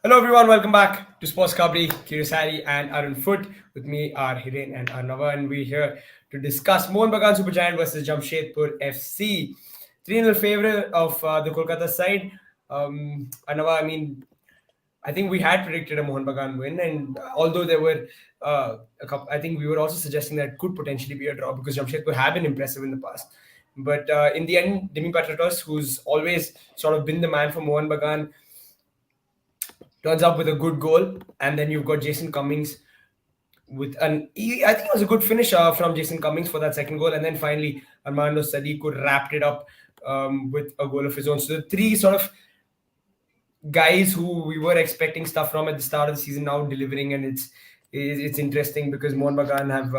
Hello everyone, welcome back to Sports Kabri, Kirusari and Arun Foot. With me are Hiren and Arnava, and we're here to discuss Mohun Bagan Super Giant versus Jamshedpur FC. 3-0 favor of the Kolkata side. Arnava, I think we had predicted a Mohun Bagan win, and although there were a couple, I think we were also suggesting that it could potentially be a draw because Jamshedpur have been impressive in the past. But in the end, Dimi Patratos, who's always sort of been the man for Mohun Bagan, turns up with a good goal, and then you've got Jason Cummings with I think it was a good finish from Jason Cummings for that second goal, and then finally Armando Sadiku wrapped it up with a goal of his own. So the three sort of guys who we were expecting stuff from at the start of the season now delivering, and it's interesting because Mohun Bagan have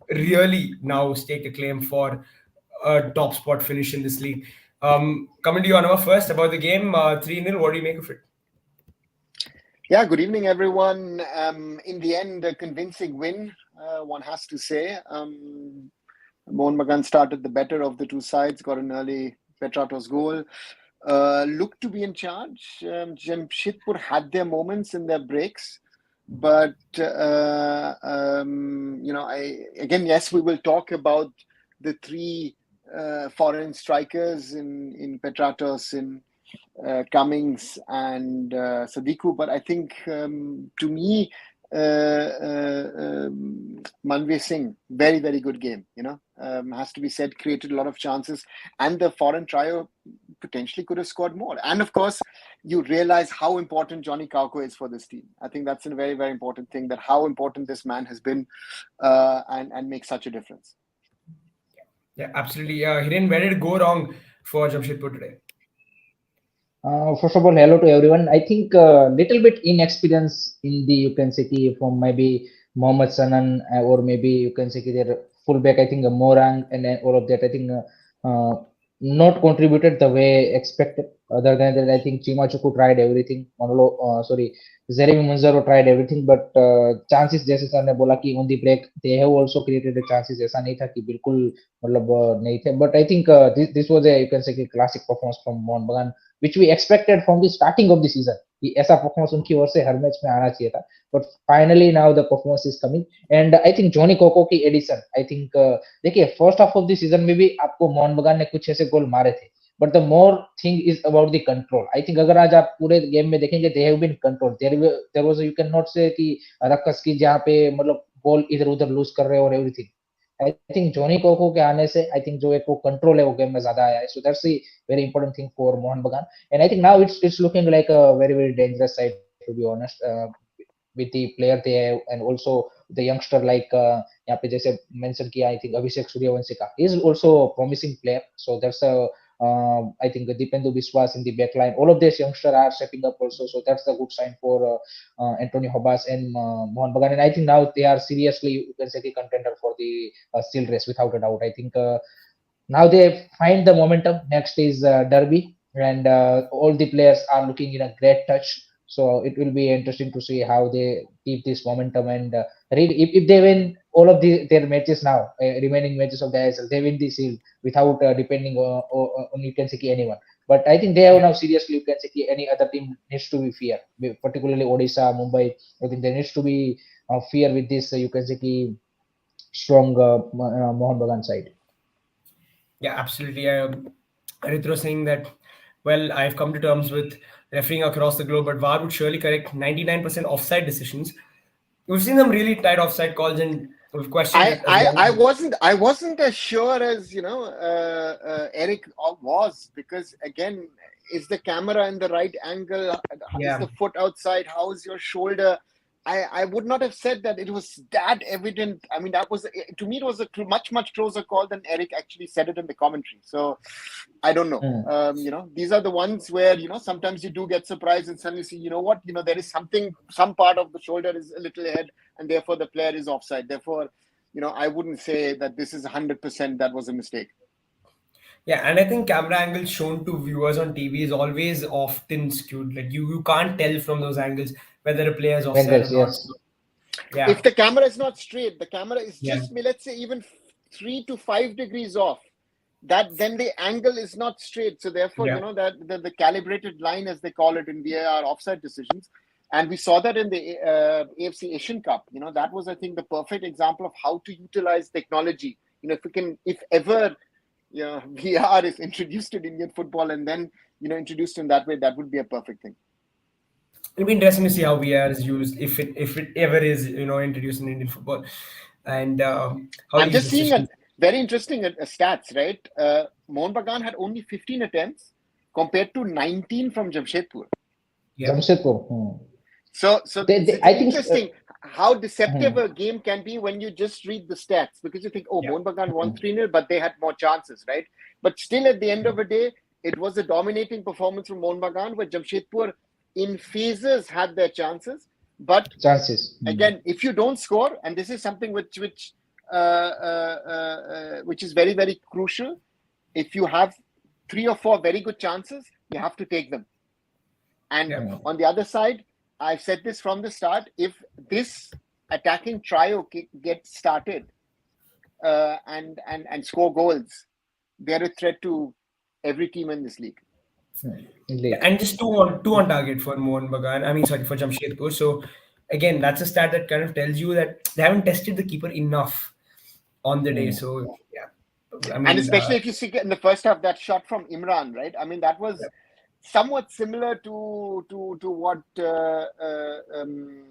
really now staked a claim for a top spot finish in this league. Coming to you, Anwar, first about the game, 3-0. What do you make of it? Yeah, good evening, everyone. In the end, a convincing win, one has to say. Mohun Bagan started the better of the two sides, got an early Petratos goal. Looked to be in charge. Jamshedpur had their moments in their breaks. But, yes, we will talk about the three foreign strikers in Petratos, in Cummings and Sadiku, but I think to me, Manveer Singh, very, very good game, has to be said, created a lot of chances, and the foreign trio potentially could have scored more. And of course, you realize how important Johnny Kauko is for this team. I think that's a very, very important thing, that how important this man has been and makes such a difference. Yeah, absolutely. Hiren, where did it go wrong for Jamshedpur today? First of all, hello to everyone. I think a little bit inexperience in the, you can say, from maybe Mohammad Sanan or maybe you can say their fullback, I think Morang and all of that. I think not contributed the way expected. Other than that, I think Chimachuku tried everything. Jeremy Munzaro tried everything, but chances जैसे sir ने बोला कि on the break they have also created the chances. ऐसा नहीं था कि बिल्कुल मतलब नहीं थे. But I think this was a, you can say, classic performance from Mohun Bagan, which we expected from the starting of the season. ऐसा performance उनकी ओर से हर मैच में आना चाहिए था, but finally now the performance is coming. And I think Joni Kauko की एडिशन, आई थिंक देखिए first half of the season में भी आपको मोहन बगान ने कुछ ऐसे गोल मारे थे, but the more thing is about the control. I think अगर आज आप पूरे गेम में देखेंगे they have been control. There was, you can not say कि रक्कस की जहां पे मतलब बॉल इधर उधर लूज कर रहे हो और everything. I think Johnny Coco के आने से I think जो एक वो control है वो game में ज़्यादा आया है. So that's the very important thing for Mohun Bagan. And I think now it's looking like a very, very dangerous side, to be honest, with the player they have and also the youngster like यहाँ पे जैसे mention किया I think Abhishek Suryavanshi का. He is also a promising player. So that's a I think Dipendu Biswas in the backline. All of these youngsters are stepping up also. So that's a good sign for Anthony Hobas and Mohun Bagan. And I think now they are seriously, you can say, the contender for the still race without a doubt. I think now they find the momentum. Next is Derby, and all the players are looking in a great touch. So it will be interesting to see how they keep this momentum, and if they win all of their matches now, remaining matches of the ISL, they win the seal without depending on you can say anyone. But I think they have now seriously, you can say any other team needs to be fear, particularly Odisha, Mumbai. I think there needs to be fear with this, you can say strong Mohun Bagan side. Yeah, absolutely. Arithro saying that, well, I've come to terms with refereeing across the globe, but VAR would surely correct 99% offside decisions. We've seen them really tight offside calls, and we've questioned it. I wasn't as sure as Eric was, because again, is the camera in the right angle? Yeah. Is the foot outside? How is your shoulder? I would not have said that it was that evident. I mean, that was, to me, it was a much closer call than Eric actually said it in the commentary. So I don't know. These are the ones where, sometimes you do get surprised and suddenly see, what, there is some part of the shoulder is a little ahead and therefore the player is offside. Therefore, I wouldn't say that this is 100% that was a mistake. Yeah, and I think camera angles shown to viewers on TV is always often skewed. Like you can't tell from those angles whether a player is offside or not. Yes. Yeah. If the camera is not straight, the camera is just, let's say, even 3 to 5 degrees off, that then the angle is not straight. So therefore, Yeah. that the calibrated line, as they call it in VAR offside decisions, and we saw that in the AFC Asian Cup. That was, I think, the perfect example of how to utilize technology. If ever, VR is introduced in Indian football and then introduced in that way, that would be a perfect thing. It'll be interesting to see how VR is used, if it ever is, introduced in Indian football, and how I'm these just seeing a decisions. very interesting stats, right? Mohun Bagan had only 15 attempts compared to 19 from Jamshedpur. Yeah. Jamshedpur. So it's I think. interesting how deceptive Hmm. a game can be when you just read the stats, because you think, oh, Yeah. Mohun Bagan won 3-0, but they had more chances, right? But still, at the end of the day, it was a dominating performance from Mohun Bagan, where Jamshedpur in phases had their chances. But Chances. again, if you don't score, and this is something which is very, very crucial, if you have 3 or 4 very good chances, you have to take them. And Yeah. on the other side, I've said this from the start, if this attacking trio gets started and score goals, they're a threat to every team in this league. Yeah, Indeed. and just two on target for Mohun Bagan. I mean, sorry, for Jamshedpur. So again, that's a stat that kind of tells you that they haven't tested the keeper enough on the day. So yeah, I And mean, especially if you see in the first half, that shot from Imran, right? I mean, that was somewhat similar to what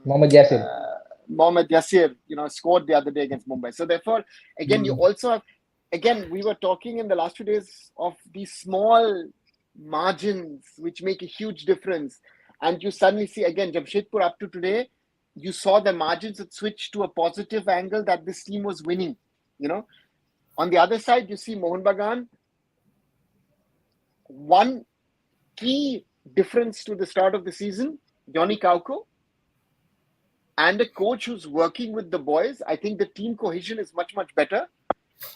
Mohammad Yasir. Mohammad Yasir, scored the other day against Mumbai. So therefore, again, you also have, again, we were talking in the last few days of these small margins which make a huge difference. And you suddenly see, again, Jamshedpur up to today, you saw the margins had switched to a positive angle that this team was winning, On the other side, you see Mohun Bagan. One key difference to the start of the season, Johnny Kauko, and a coach who's working with the boys. I think the team cohesion is much, much better,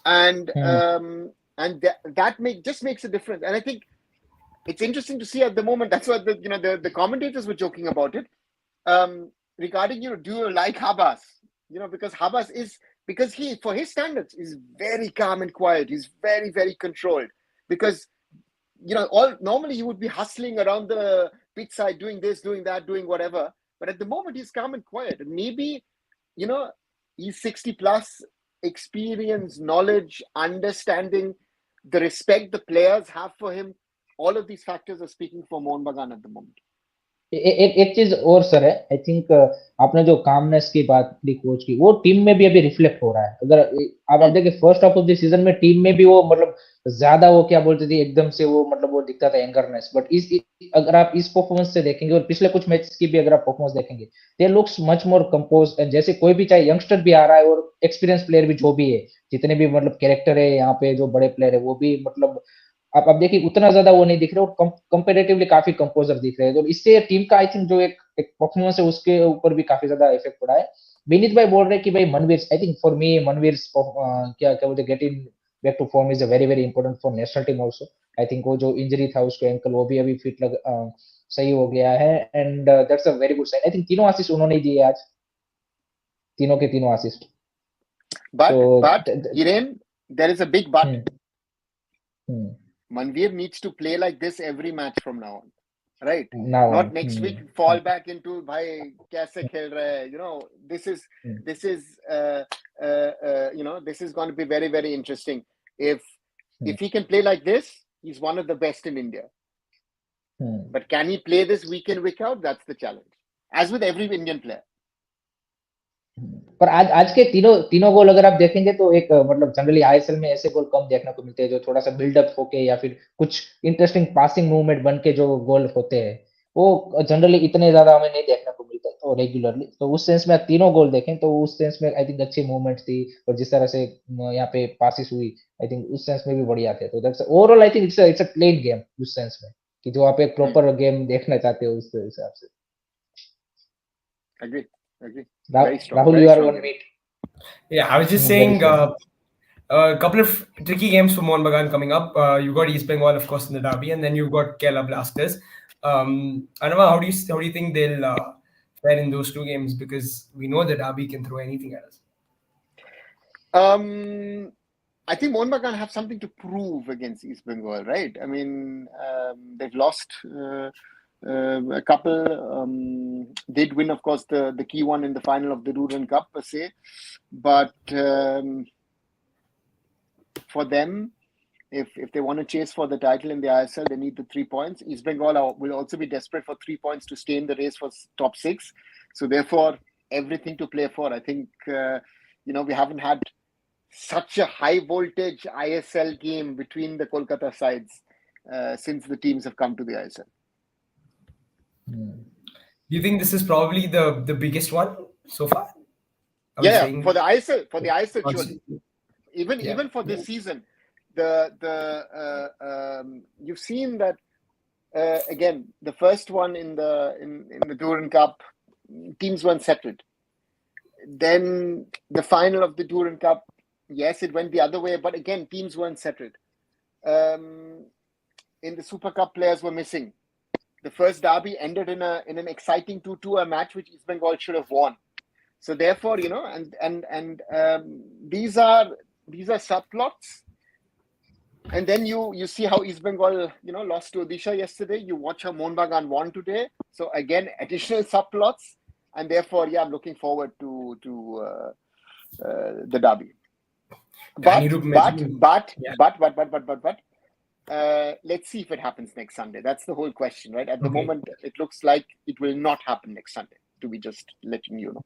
and that just makes a difference. And I think it's interesting to see at the moment. That's what the commentators were joking about it, regarding do you like Habas? Because Habas because he, for his standards, is very calm and quiet. He's very, very controlled, because normally he would be hustling around the pitch side, doing this, doing that, doing whatever. But at the moment, he's calm and quiet. And maybe, he's 60 plus, experience, knowledge, understanding, the respect the players have for him. All of these factors are speaking for Mohun Bagan at the moment. एक चीज और sir है, I think आपने जो calmness की बात की coach की, वो टीम में भी अभी रिफ्लेक्ट हो रहा है. अगर आप देखिए first half of the season में टीम में भी वो मतलब ज्यादा वो क्या बोलते थे, एकदम से वो मतलब वो दिखता था एंगरनेस. बट अगर आप इस परफॉर्मेंस से देखेंगे और पिछले कुछ मैच की भी अगर आप परफॉर्मेंस देखेंगे, दे लुक्स मच मोर कंपोज. जैसे कोई भी चाहे यंगस्टर भी आ रहा है और एक्सपीरियंस प्लेयर भी जो भी है, जितने भी मतलब कैरेक्टर है यहाँ पे, जो बड़े प्लेयर है वो भी मतलब आप देखिए उतना ज्यादा वो नहीं दिख रहे और कंपेरेटिवली काफी कंपोजर दिख रहे हैं. तो इससे टीम का आई थिंक जो एक परफॉर्मेंस है उसके ऊपर भी काफी ज्यादा इफेक्ट पड़ा है. विनीत भाई बोल रहे हैं कि भाई Manvir, I think for me Manvir क्या क्या बोलते, get in back to form is a very very important for national team also. I think वो जो इंजरी था उसको एंकल, वो भी अभी फिट सही हो गया है. And that's a very good sign. I think तीनों असिस्ट उन्होंने ही दिए आज, तीनों के तीनों assist. But Hiren, there is a big but. Manveer needs to play like this every match from now on, right? Not next week fall back into bhai kaise khel raha hai. This is this is going to be very, very interesting. If he can play like this, he's one of the best in India. But can he play this week in, week out? That's the challenge, as with every Indian player. पर आज के तीनों गोल अगर आप देखेंगे तो एक मतलब जनरली आईएसएल में ऐसे गोल कम देखने को मिलते हैं, जो थोड़ा सा बिल्डअप होके या फिर कुछ इंटरेस्टिंग पासिंग मूवमेंट बन के जो गोल होते हैं, वो जनरली इतने ज्यादा हमें नहीं देखने को मिलता तो रेगुलरली. तो उस सेंस में तीनों गोल देखें तो उस सेंस में आई थिंक अच्छी मूवमेंट थी, और जिस तरह से यहाँ पे पासिस हुई आई थिंक उस सेंस में भी बढ़िया थे. तो that's overall I think it's a plain game उस सेंस में, कि जो आप एक प्रॉपर गेम देखना चाहते हो उस हिसाब से. Agree. Very strong. Rahul, very you are strong on game. meet. Yeah, I was just saying a couple of tricky games for Mohun Bagan coming up. You've got East Bengal, of course, in the derby, and then you've got Kerala Blasters. Anava, how do you think they'll fare in those two games? Because we know the derby can throw anything at us. I think Mohun Bagan have something to prove against East Bengal, right? I mean, they've lost a couple. Did win, of course, the key one in the final of the Duran Cup per se, but for them, if they want to chase for the title in the ISL, they need the 3 points. East Bengal will also be desperate for 3 points to stay in the race for top 6. So therefore, everything to play for. I think we haven't had such a high voltage ISL game between the Kolkata sides since the teams have come to the ISL. Do you think this is probably the biggest one so far? Yeah, for the ISL, surely. Even for this season, you've seen that again. The first one in the Duran Cup, teams weren't settled. Then the final of the Duran Cup, yes, it went the other way, but again, teams weren't settled. In the Super Cup, players were missing. The first derby ended in an exciting 2-2, a match which East Bengal should have won. So therefore, these are subplots. And then you see how East Bengal, lost to Odisha yesterday. You watch how Mohun Bagan won today. So again, additional subplots. And therefore, I'm looking forward to the derby. But let's see if it happens next Sunday. That's the whole question, right? At the moment, it looks like it will not happen next Sunday, to be just letting you know.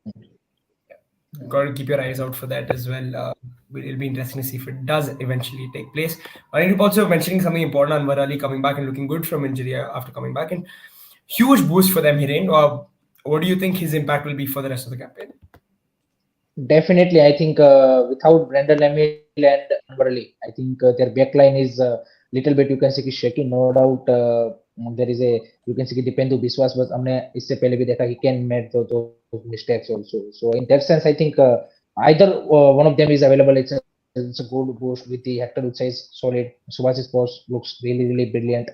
Got to keep your eyes out for that as well. It'll be interesting to see if it does eventually take place. I think also mentioning something important, Anwar Ali coming back and looking good from injury after coming back, and huge boost for them, Hiren. What do you think his impact will be for the rest of the campaign? Definitely, I think without Brendan Lemil and Anwar Ali, I think their backline is little bit, you can say, shaky. No doubt, there is a, you can say, Dipendu Biswas, but हमने इससे पहले भी देखा he can make those mistakes also. So in that sense, I think either one of them is available. It's a good boost with the Hector Utsa is solid. Subhash's post looks really brilliant.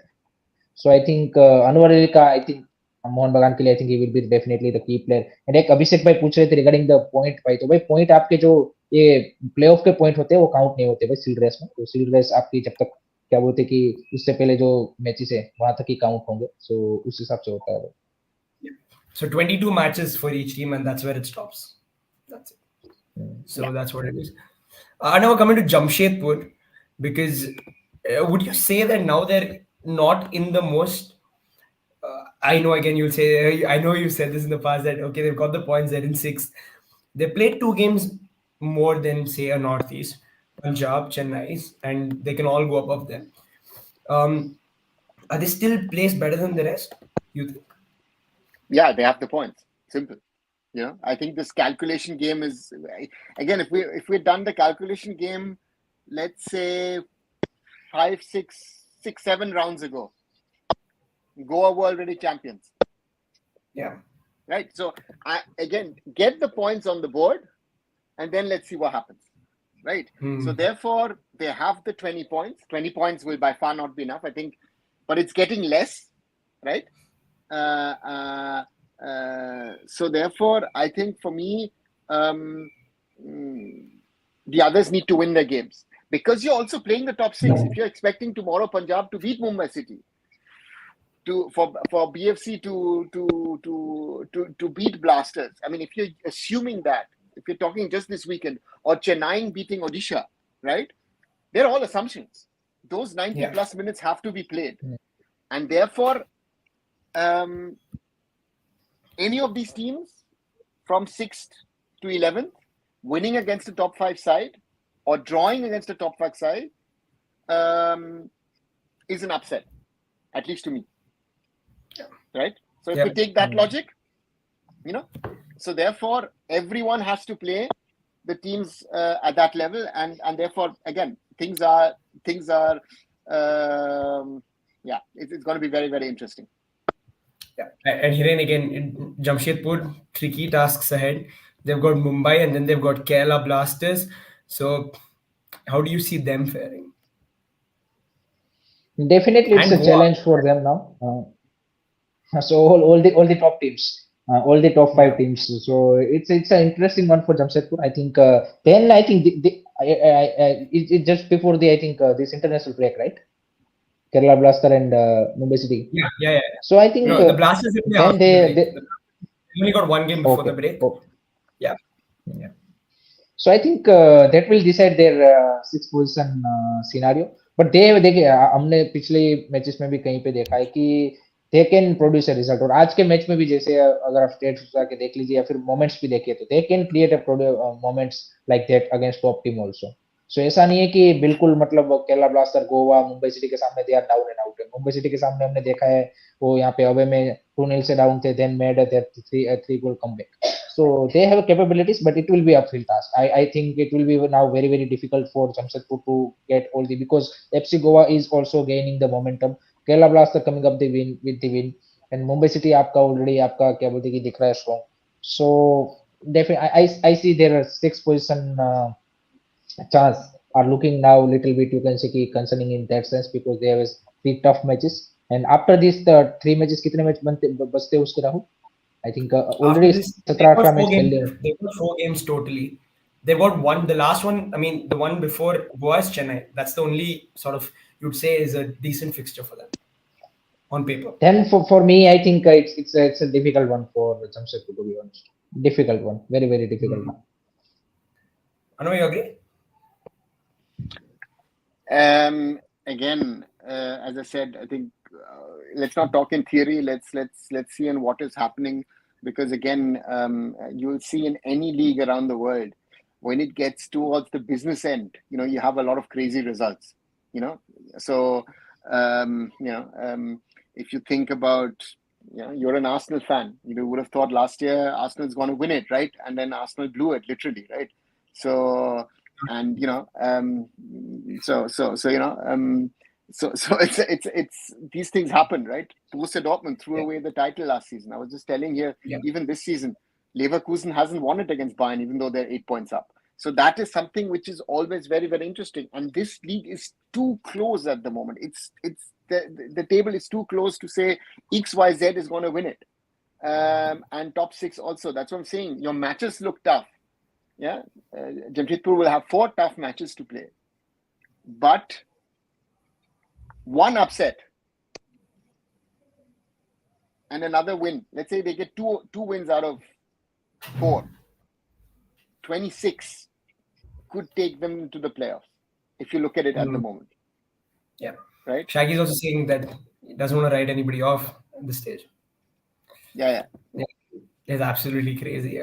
So I think Anwar Ali का, I think Mohan बगान के लिए, I think he will be definitely the key player. And एक अभिषेक भाई पूछ रहे थे regarding the point भाई, तो भाई point आपके जो ये playoff के point होते हैं वो काउंट नहीं होते भाई सीड रेस में. तो सीड रेस आपकी जब तक क्या बोलते कि उससे पहले जो मैचेस है वहां तक ही काउंट होंगे. So उस हिसाब से होता है. So 22 matches for each team, and that's where it stops. That's it. So that's what it is. Now coming to Jamshedpur, because would you say that now they're not in the most? I know again you'll say, I know you've said this in the past that okay, they've got the points, they're in 6th. They played 2 games more than say a Northeast, Punjab, Chennai, and they can all go above them. Are they still placed better than the rest, you think? Yeah, they have the points. Simple. I think this calculation game is, again, if we'd done the calculation game, let's say 5, 6, 7 rounds ago, Goa were already champions. Yeah. Right. So again, get the points on the board, and then let's see what happens. Right. So therefore, they have the 20 points. 20 points will by far not be enough, I think, but it's getting less. Right. So therefore, I think for me, the others need to win their games, because you're also playing the top 6. If you're expecting tomorrow Punjab to beat Mumbai City, for BFC to beat Blasters, I mean, if you're assuming that, if you're talking just this weekend, or Chennai beating Odisha, right? They're all assumptions. Those 90 plus minutes have to be played, and therefore, any of these teams from 6th to 11th winning against a top 5 side or drawing against a top 5 side is an upset, at least to me. Right? So if we take that logic, so therefore everyone has to play the teams at that level, and therefore again things are it's going to be very, very interesting. Yeah. And Hiren, again, Jamshedpur, tricky tasks ahead. They've got Mumbai and then they've got Kerala Blasters. So how do you see them faring? Definitely, it's a challenge for them now. So all the top teams, all the top five Yeah. teams. So it's an interesting one for Jamshedpur. I think then I think it just before the I think this international break, right? Kerala Blaster and Mumbai City. Yeah, yeah, yeah. So I think No, the Blasters didn't play then after the break. they They only got one game before the okay. break. Oh. Yeah, yeah. So I think that will decide their sixth position scenario. But देखिए हमने पिछले matches में भी कहीं पे देखा है कि they can produce a result और आज के मैच में भी जैसे अगर आप स्टेट्स उठा के देख लीजिए या फिर मोमेंट्स भी देखिए तो they can create a moments like that against top team also. So ऐसा नहीं है कि बिल्कुल मतलब केरला ब्लास्टर गोवा मुंबई सिटी के सामने they are down and out है. मुंबई सिटी के सामने हमने देखा है वो यहाँ पे अवे में 2-0 से डाउन थे then made their 3 goal comeback. So they have capabilities, but it will be uphill task. I think it will be now very difficult for Jamshedpur to get all the because FC Goa is also gaining the momentum. Kerala Blaster coming up the win with the win, and Mumbai City आपका already आपका क्या बोलते हैं कि दिख रहा है strong. So definitely I see their sixth position chance are looking now little bit you can say कि concerning in that sense because they have 3 tough matches and after these the 3 matches कितने match बनते बचते हैं उसके Rahul? I think After already this, they got 17-18 four match खेल games. लिए. They got 4 games totally. They got one. The last one, I mean, the one before Goa is Chennai. That's the only sort of you'd say is a decent fixture for them on paper. Then for me, I think it's a difficult one for Jamshedpur to be honest. Difficult one, very difficult one. I know you agree. Again, as I said, I think let's not talk in theory. Let's see in what is happening because again, you'll see in any league around the world when it gets towards the business end, you have a lot of crazy results. So if you think about, you're an Arsenal fan, you would have thought last year Arsenal's going to win it, right? And then Arsenal blew it literally, right? So. And so it's these things happen, right? Borussia Dortmund threw away the title last season. I was just telling here, even this season, Leverkusen hasn't won it against Bayern, even though they're 8 points up. So that is something which is always very interesting. And this league is too close at the moment. It's the table is too close to say XYZ is going to win it. And top 6 also. That's what I'm saying. Your matches look tough. Yeah, Jamshedpur will have 4 tough matches to play, but one upset and another win. Let's say they get two wins out of 4. 26 could take them to the playoffs if you look at it at the moment. Yeah, right. Shaggy's also saying that he doesn't want to write anybody off at this stage. Yeah. It's absolutely crazy.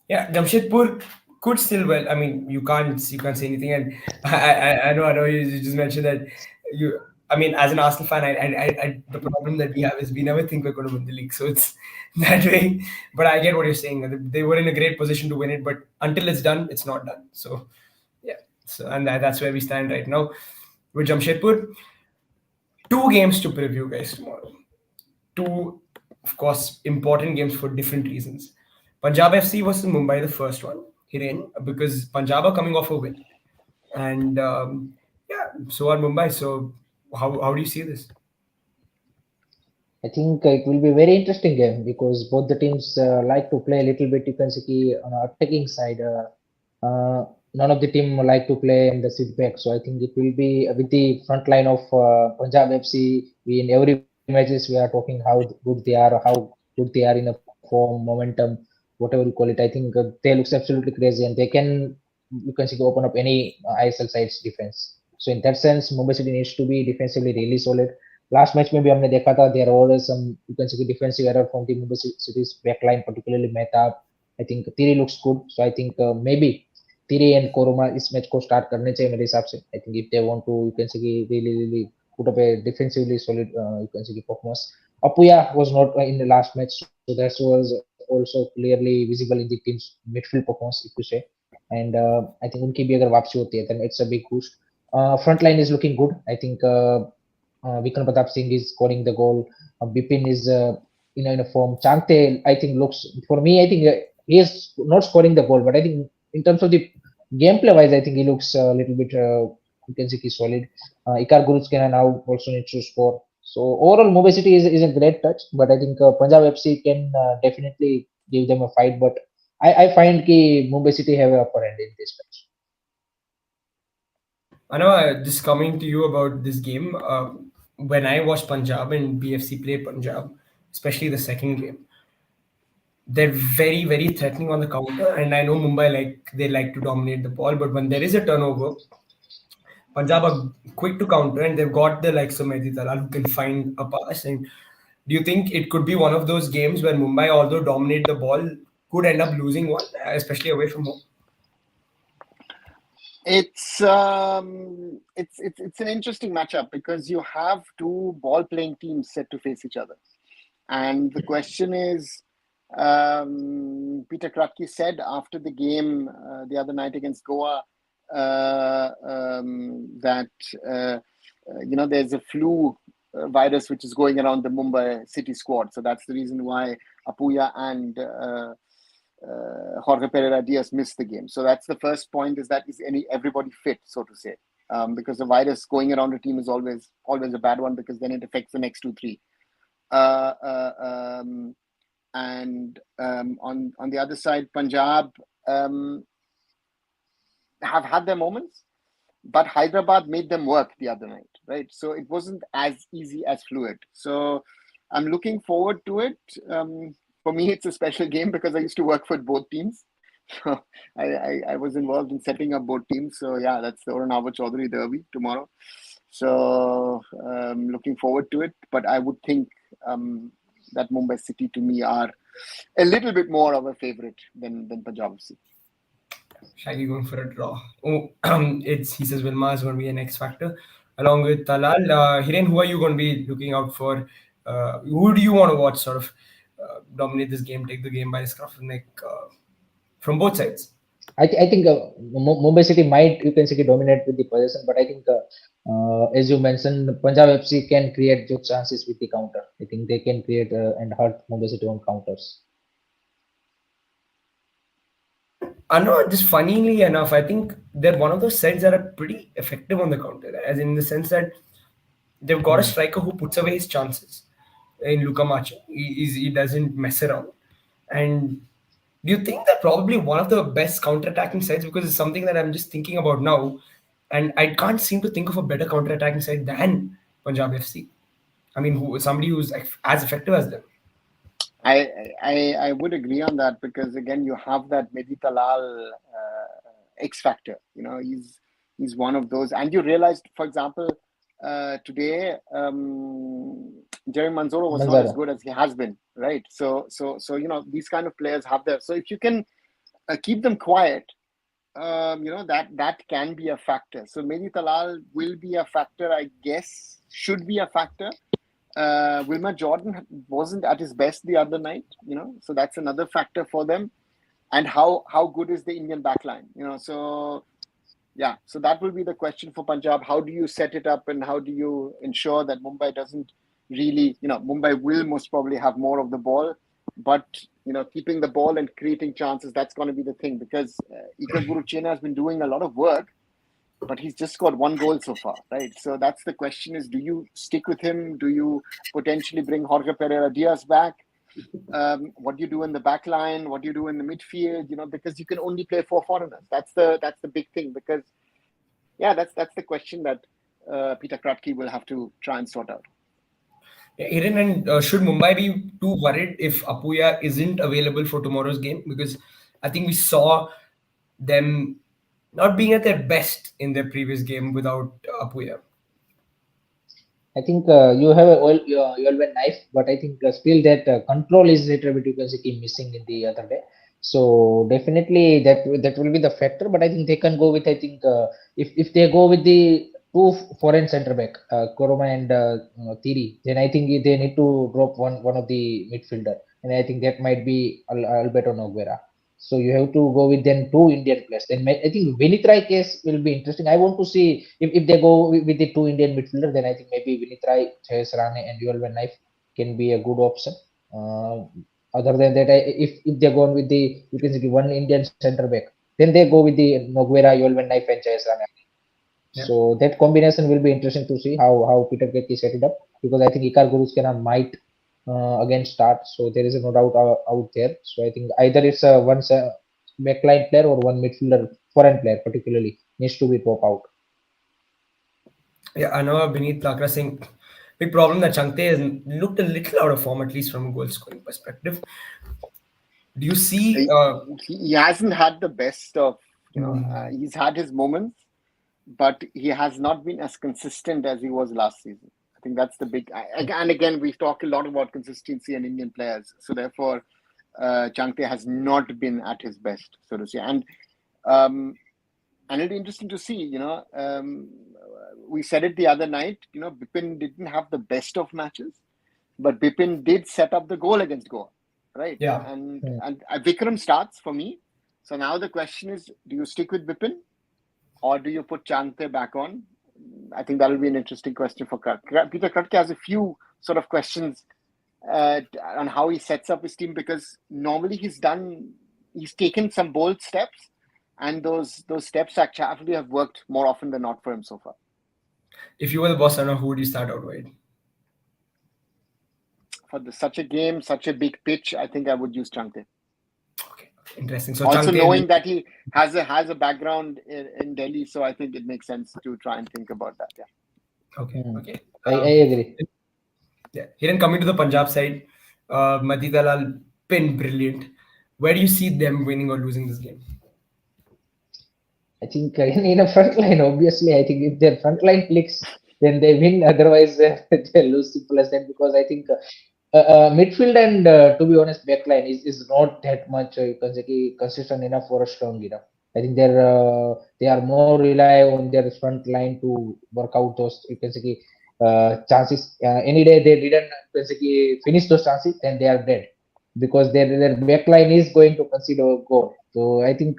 Yeah, Jamshedpur could still well. I mean, you can't say anything. And I know you just mentioned that you. I mean, as an Arsenal fan, I the problem that we have is we never think we're going to win the league. So it's that way. But I get what you're saying. They were in a great position to win it, but until it's done, it's not done. So yeah. So and that's where we stand right now with Jamshedpur. 2 games to preview, guys, tomorrow. 2, of course, important games for different reasons. Punjab FC versus Mumbai, the first one, Hiren, because Punjab are coming off a win. And so are Mumbai. So how do you see this? I think it will be a very interesting game because both the teams like to play a little bit, you can say, on the attacking side. None of the team like to play in the sit back. So I think it will be with the front line of Punjab FC. We in every matches we are talking how good they are, how good they are in a form, momentum, whatever you call it. I think they looks absolutely crazy and they can, you can see, open up any ISL side's defense. So in that sense, Mumbai City needs to be defensively really solid. Last match में भी हमने देखा था there are always some you can say defensive error from the Mumbai City's backline, particularly Mehtab. I think Tiri looks good, so I think maybe Tiri and Koroma इस match को start करने चाहिए मेरे हिसाब से. I think if they want to you can say really put up a defensively solid you can say performance. Apuya was not in the last match, so that was also clearly visible in the team's midfield performance if you say. And I think उनकी भी अगर वापसी होती है then it's a big boost. Front line is looking good. I think. Vikram Pratap Singh is scoring the goal. Bipin is in a form. Changte, I think, looks for me. I think he is not scoring the goal, but I think in terms of the gameplay wise, I think he looks a little bit you can say he's solid. Ikar Guruskena now also needs to score. So overall, Mumbai City is a great touch, but I think Punjab FC can definitely give them a fight. But I find ki Mumbai City have a upper hand in this match. I know, just coming to you about this game. When I watched Punjab and BFC play Punjab, especially the second game, they're very, very threatening on the counter. And I know Mumbai, they like to dominate the ball, but when there is a turnover, Punjab are quick to counter, and they've got the likes of Mehdi Talal who can find a pass. And do you think it could be one of those games where Mumbai, although dominate the ball, could end up losing one, especially away from home? It's an interesting matchup because you have two ball playing teams set to face each other, and the question is, Peter Krutke said after the game the other night against Goa that there's a flu virus which is going around the Mumbai City squad, so that's the reason why Apuya and Jorge Pereira Diaz missed the game. So that's the first point: is everybody fit, so to say? Because the virus going around a team is always a bad one, because then it affects the next 2-3. And on the other side, Punjab have had their moments, but Hyderabad made them work the other night, right? So it wasn't as easy as fluid. So I'm looking forward to it. For me, it's a special game because I used to work for both teams. So I was involved in setting up both teams. So yeah, that's the Oranawa Chaudhary derby tomorrow. So looking forward to it. But I would think that Mumbai City to me are a little bit more of a favorite than Punjab FC. Shaggy going for a draw. Oh, he says Wilma is going to be an X factor along with Talal. Hiren, who are you going to be looking out for? Who do you want to watch sort of dominate this game, take the game by the scruff of the neck from both sides? I think Mumbai City might, you can say, dominate with the possession, but I think as you mentioned, Punjab FC can create good chances with the counter. I think they can create and hurt Mumbai City on counters. I know, just funnily enough, I think they're one of those sides that are pretty effective on the counter, as in the sense that they've got a striker who puts away his chances in Luka Macha. He doesn't mess around. And do you think they're probably one of the best counter-attacking sides? Because it's something that I'm just thinking about now, and I can't seem to think of a better counter-attacking side than Punjab FC. I mean, somebody who's as effective as them. I would agree on that, because again, you have that Mehdi Talal X factor. He's one of those, and you realized, for example, today Jerry Manzoro was not as good as he has been, right? So these kind of players have their. So if you can keep them quiet, that can be a factor. So Mehdi Talal will be a factor, I guess, should be a factor. Wilmer Jordan wasn't at his best the other night, so that's another factor for them. And how good is the Indian backline, so yeah, so that will be the question for Punjab. How do you set it up, and how do you ensure that Mumbai doesn't really, Mumbai will most probably have more of the ball, but keeping the ball and creating chances, that's going to be the thing, because Iker Guruchena has been doing a lot of work, but he's just got one goal so far, right? So that's the question: is do you stick with him? Do you potentially bring Jorge Pereira Diaz back? What do you do in the back line? What do you do in the midfield? Because you can only play 4 foreigners. That's the big thing, because that's the question that Peter Krutke will have to try and sort out. Aaron, and should Mumbai be too worried if Apuya isn't available for tomorrow's game? Because I think we saw them not being at their best in their previous game without Apuya. I think you have you have a knife, but I think still that control is a little bit, you can say, missing in the other day. So definitely that will be the factor. But I think they can go with, I think if they go with the two foreign centre back, Koroma and Thiri, then I think they need to drop one of the midfielder, and I think that might be Alberto Nogueira. So you have to go with then 2 Indian players. Then I think Vinitrai case will be interesting. I want to see if they go with the 2 Indian midfielder, then I think maybe Vinitrai, Chayas Rane and Yuval Knife can be a good option. Other than that, if they go with the, you can say, 1 Indian centre back, then they go with the Nogueira, Yuval Knife and Chayas Rane. Yeah. So that combination will be interesting to see how Peter Keki set it up, because I think Ikar Guruskena might again start. So there is no doubt out there. So I think either it's a one backline player or one midfielder, foreign player particularly, needs to be pop out. Yeah, I know Beneath Lakra saying big problem that Changte has looked a little out of form, at least from a goal scoring perspective. Do you see? He hasn't had the best of, Hmm. he's had his moments, but he has not been as consistent as he was last season. I think that's the big. And again, we've talked a lot about consistency and Indian players, so therefore, Changte has not been at his best, so to say. And it'll be interesting to see. We said it the other night. Bipin didn't have the best of matches, but Bipin did set up the goal against Goa, right? Yeah. And Vikram starts for me. So now the question is, do you stick with Bipin or do you put Changte back on? I think that will be an interesting question for Peter Kratke has a few sort of questions on how he sets up his team, because normally he's taken some bold steps, and those steps actually have worked more often than not for him so far. If you were the boss, I don't know, who would you start out with? For such a game, such a big pitch, I think I would use Changte. Okay, interesting. So Also Changte knowing that he has a background in Delhi, so I think it makes sense to try and think about that. Yeah. Okay. I agree. Yeah. He didn't come into the Punjab side. Madidalal pin brilliant. Where do you see them winning or losing this game? I think in a front line, obviously, I think if their front line clicks, then they win. Otherwise, they lose, simple as that. Because I think midfield and, to be honest, backline is not that much you can say consistent enough or strong enough. I think they are more rely on their front line to work out those you can say chances. Any day they didn't you can say finish those chances, then they are dead, because their backline is going to concede a goal. So I think.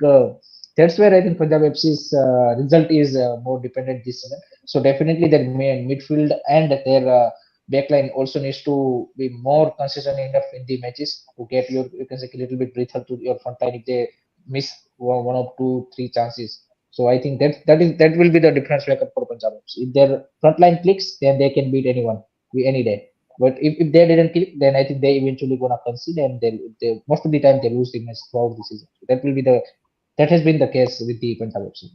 That's where I think Punjab FC's result is more dependent this season. So definitely their main midfield and their backline also needs to be more consistent enough in the matches to get your you can say a little bit breather to your front line if they miss one or two, three chances. So I think that will be the difference maker for Punjab FC. If their front line clicks, then they can beat anyone any day. But if they didn't click, then I think they eventually gonna concede, and they most of the time they lose the match throughout the season. So that will be that has been the case with the Punjab FC.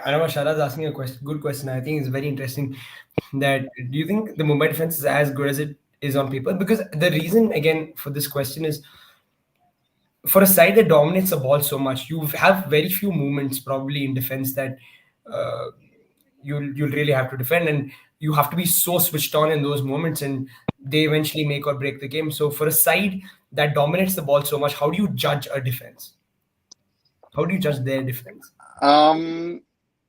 I know Shara's asking a good question. I think it's very interesting. That do you think the Mumbai defense is as good as it is on paper? Because the reason again for this question is, for a side that dominates the ball so much, you have very few moments probably in defense that uh, you'll really have to defend, and you have to be so switched on in those moments, and they eventually make or break the game. So for a side that dominates the ball so much, how do you judge a defense? How do you judge their defense?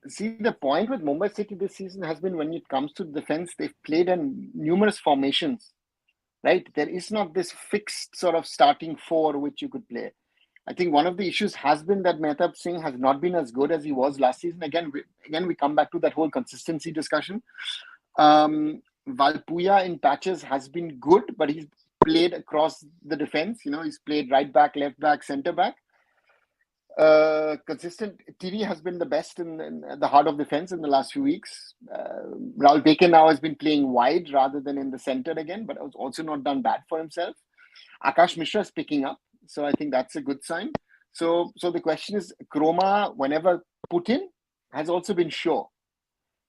See, the point with Mumbai City this season has been, when it comes to defense, they've played in numerous formations, right? There is not this fixed sort of starting four which you could play. I think one of the issues has been that Mehtab Singh has not been as good as he was last season. Again, we come back to that whole consistency discussion. Valpuya in patches has been good, but he's played across the defense. He's played right back, left back, centre back. Consistent. TV has been the best in the heart of defense in the last few weeks. Rahul Baker now has been playing wide rather than in the center again, but has also not done bad for himself. Akash Mishra is picking up, so I think that's a good sign. So the question is, Kroma, whenever put in, has also been sure.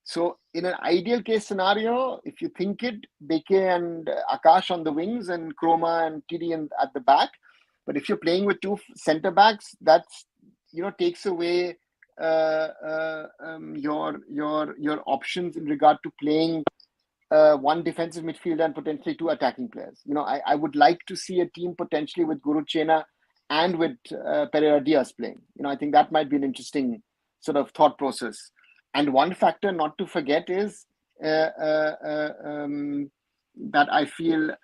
So in an ideal case scenario, if you think it, Beke and Akash on the wings and Kroma and TD at the back. But if you're playing with two centre backs, that's takes away your options in regard to playing one defensive midfielder and potentially two attacking players. I would like to see a team potentially with Guru Chena and with Pereira Diaz playing. I think that might be an interesting sort of thought process. And one factor not to forget is that I feel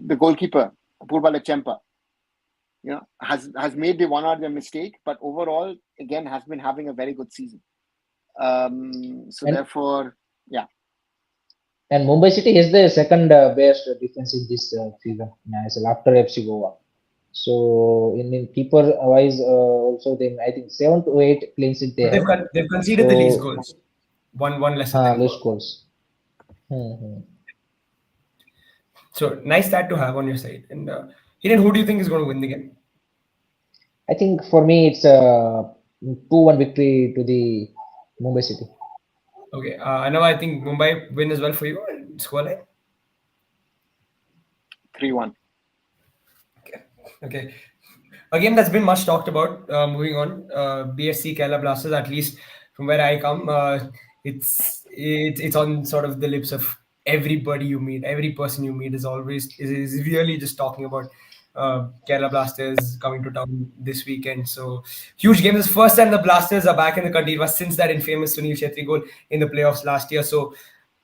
the goalkeeper Purba Lechempa has made the one or the mistake, but overall again has been having a very good season. Therefore, yeah. And Mumbai City is the second best defense in this season, after FC Goa. So in keeper wise, also then I think 7 to 8 clean sheet they But have. they've conceded the least So goals, one lesser than less goal. goals. Hmm. So nice stat to have on your side. And Hiren, who do you think is going to win the game? I think for me it's a 2-1 victory to the Mumbai City. Okay, I know. I think Mumbai win as well for you. Scoreline. 3-1. Okay. Okay. A game that's been much talked about. Moving on, BSC Kerala Blasters. At least from where I come, it's on sort of the lips of everybody you meet. Every person you meet is really just talking about Kerala Blasters coming to town this weekend. So huge game. This first time the Blasters are back in the Kandirva since that infamous Sunil Shetty goal in the playoffs last year. So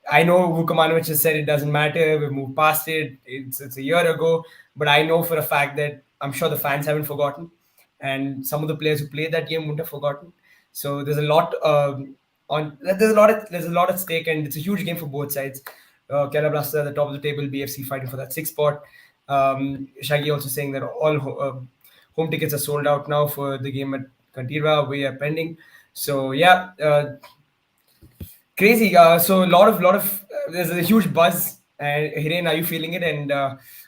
I know Vukomanovic has said it doesn't matter. We've moved past it. It's a year ago, but I know for a fact that I'm sure the fans haven't forgotten, and some of the players who played that game wouldn't have forgotten. So there's a lot there's a lot at stake, and it's a huge game for both sides. Kerala Blasters at the top of the table, BFC fighting for that sixth spot. Shaggy also saying that all home tickets are sold out now for the game at Kantira. We are pending. So yeah, crazy. So there's a huge buzz. And Hiren, are you feeling it? And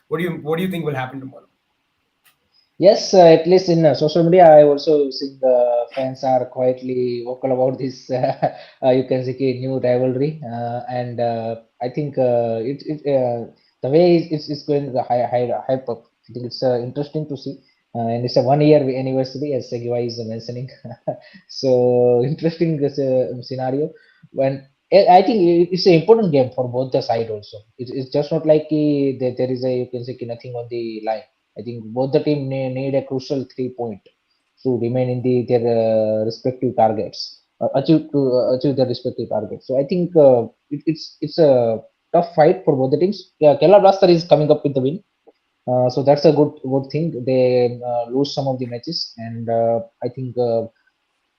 what do you think will happen tomorrow? Yes, at least in social media, I also see the fans are quietly vocal about this. You can see a new rivalry, and I think the way it's going to hype up. I think it's interesting to see, and it's a 1 year anniversary as Segiwa is mentioning. So interesting this scenario. When I think it's an important game for both the side also. It's just not like there is a you can say nothing on the line. I think both the team need a crucial 3 point to remain in their respective targets, achieve their respective targets. So I think it's a tough fight for both the teams. Yeah, Kerala Blaster is coming up with the win, so that's a good thing. They lose some of the matches, and I think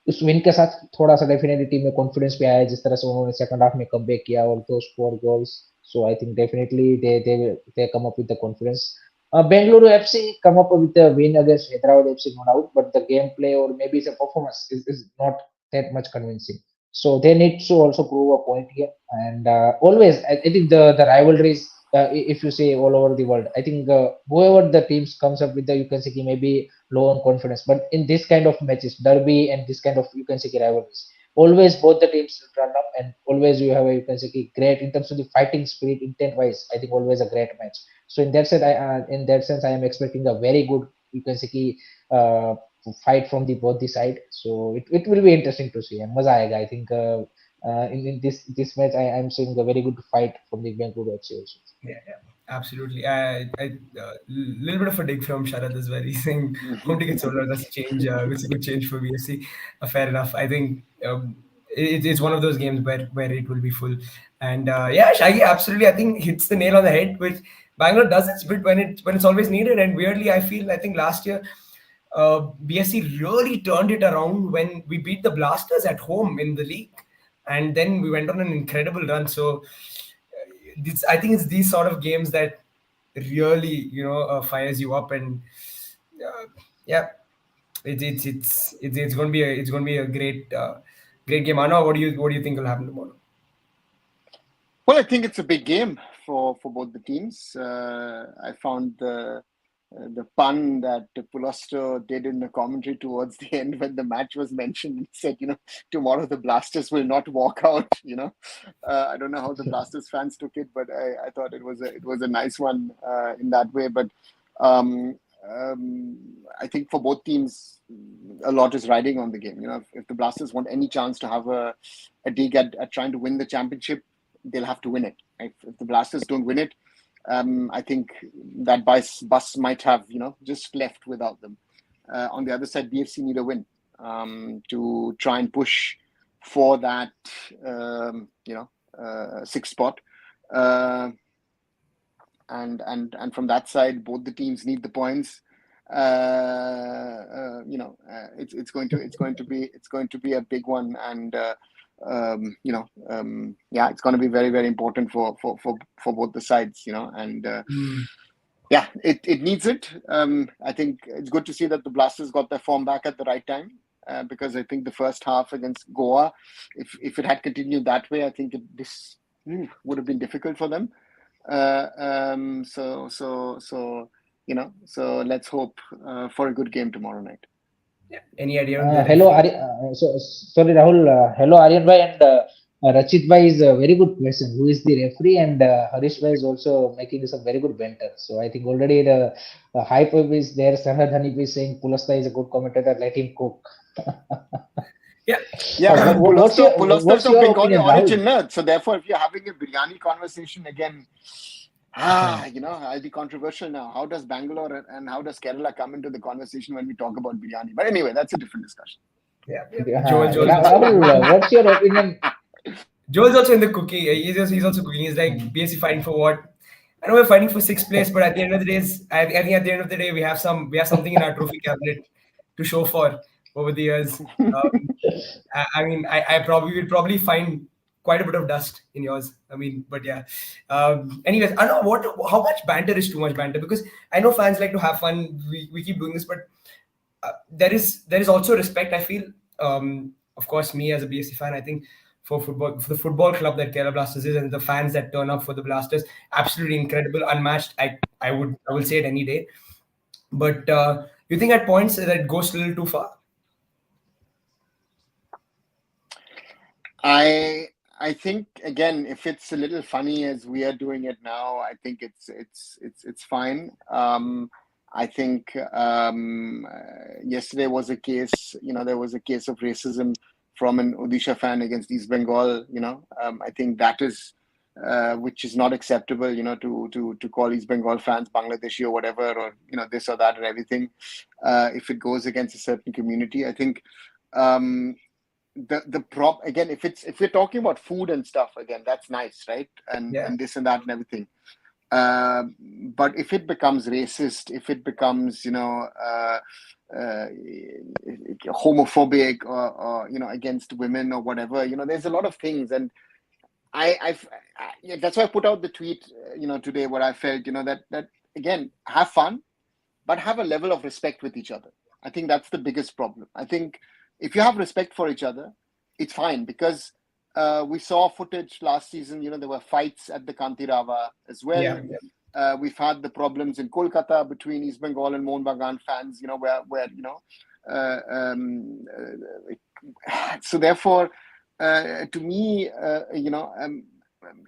इस win के साथ थोड़ा सा definitely team में confidence भी आया जिस तरह से उन्होंने सेकंड हाफ में कमबैक किया और दो score goals so I think definitely they come up with the confidence. Bengaluru FC come up with the win against Hyderabad FC no doubt, but the gameplay or maybe the performance is not that much convincing. So they need to also prove a point here. And always, I think the rivalries, if you say all over the world, I think whoever the teams comes up with the you can say maybe low on confidence. But in this kind of matches, derby and this kind of you can say rivalries, always both the teams run up and always you have a you can say great in terms of the fighting spirit, intent wise. I think always a great match. So in that sense, I am expecting a very good you can say fight from the both the side. So it will be interesting to see. And maza aayega. I think in this match, I am seeing a very good fight from the Bengaluru FC also. Yeah, yeah, absolutely. Little bit of a dig from Sharad as well. He's saying home tickets sold out. That's a change. It's a good change for BFC. Fair enough. I think it's one of those games where it will be full. And yeah, Shaggy absolutely. I think hits the nail on the head. Which Bangalore does its bit when it's always needed. And weirdly, I think last year BSC really turned it around when we beat the Blasters at home in the league, and then we went on an incredible run. So I think it's these sort of games that really fires you up, and yeah, it's going to be a great game. Anna, what do you think will happen tomorrow? Well, I think it's a big game for both the teams. I found the pun that Pulosto did in the commentary towards the end when the match was mentioned. He said, tomorrow the Blasters will not walk out. I don't know how the Blasters fans took it, but I thought it was a nice one in that way. But I think for both teams, a lot is riding on the game. If the Blasters want any chance to have a dig at trying to win the championship, they'll have to win it. Right? If the Blasters don't win it, I think that bus might have just left without them. On the other side, BFC need a win to try and push for that sixth spot. And from that side, both the teams need the points. It's going to be a big one, and it's going to be very, very important for both the sides. And Yeah, it needs it. I think it's good to see that the Blasters got their form back at the right time. Because I think the first half against Goa, if it had continued that way, I think this would have been difficult for them. So let's hope for a good game tomorrow night. Yeah. Any idea on the Hello, referee? sorry, Rahul. Hello, Aryan bhai and Rachit bhai is a very good person. Who is the referee? And Harish bhai is also making some very good banter. So I think already the hype is there. Sarhad Hanif is saying Pulasta is a good commentator. Let him cook. Yeah. Yeah, I mean, Pulasta is what's of your Bengali opinion, origin, Rahul? so therefore, if you're having a biryani conversation again, I'll be controversial now. How does Bangalore and how does Kerala come into the conversation when we talk about biryani? But anyway, that's a different discussion. Yeah. Joel's Rahul, what's your opinion? Joel's also in the cooking. He's also cooking. He's like basically fighting for what? I know we're fighting for sixth place, but at the end of the day, I think at the end of the day, we have something in our trophy cabinet to show for over the years. I mean, I probably will probably find quite a bit of dust in yours. I mean, but yeah. Anyways, I don't know how much banter is too much banter, because I know fans like to have fun. We keep doing this, but there is also respect. I feel, of course, me as a BSC fan, I think for the football club that Kerala Blasters is, and the fans that turn up for the Blasters, absolutely incredible, unmatched. I will say it any day. But you think at points that it goes a little too far? I think again, if it's a little funny as we are doing it now, I think it's fine. I think yesterday was a case. There was a case of racism from an Odisha fan against East Bengal. I think that is which is not acceptable. To call East Bengal fans Bangladeshi or whatever, or this or that or everything. If it goes against a certain community, I think. The prop again, if we're talking about food and stuff, again, that's nice, right? And this and that and everything. But if it becomes racist, if it becomes homophobic or against women or whatever, there's a lot of things. And that's why I put out the tweet today, where I felt that again, have fun, but have a level of respect with each other. I think that's the biggest problem. I think if you have respect for each other, it's fine, because we saw footage last season. There were fights at the Kantirava as well. Yeah. We've had the problems in Kolkata between East Bengal and Mohun Bagan fans. Where so therefore, to me,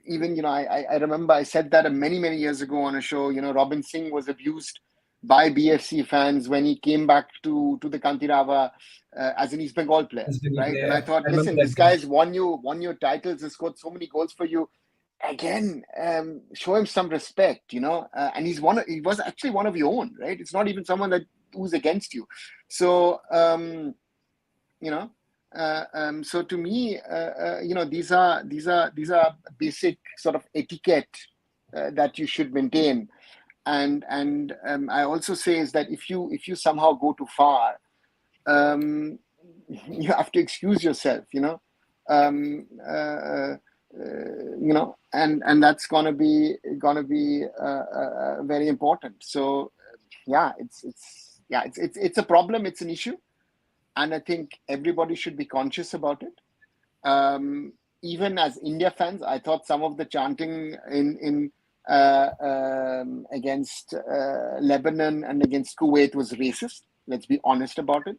even I remember I said that many years ago on a show. Robin Singh was abused by BFC fans when he came back to the Kantirava as an East Bengal player, right? And I thought, listen, this guy's won your titles, has scored so many goals for you. Again, show him some respect, and he was actually one of your own, right? It's not even someone who's against you. So, so to me, these are basic sort of etiquette that you should maintain. And I also say is that if you somehow go too far, you have to excuse yourself, and that's gonna be very important. So it's a problem, it's an issue, and I think everybody should be conscious about it. Even as India fans, I thought some of the chanting in against Lebanon and against Kuwait was racist. Let's be honest about it,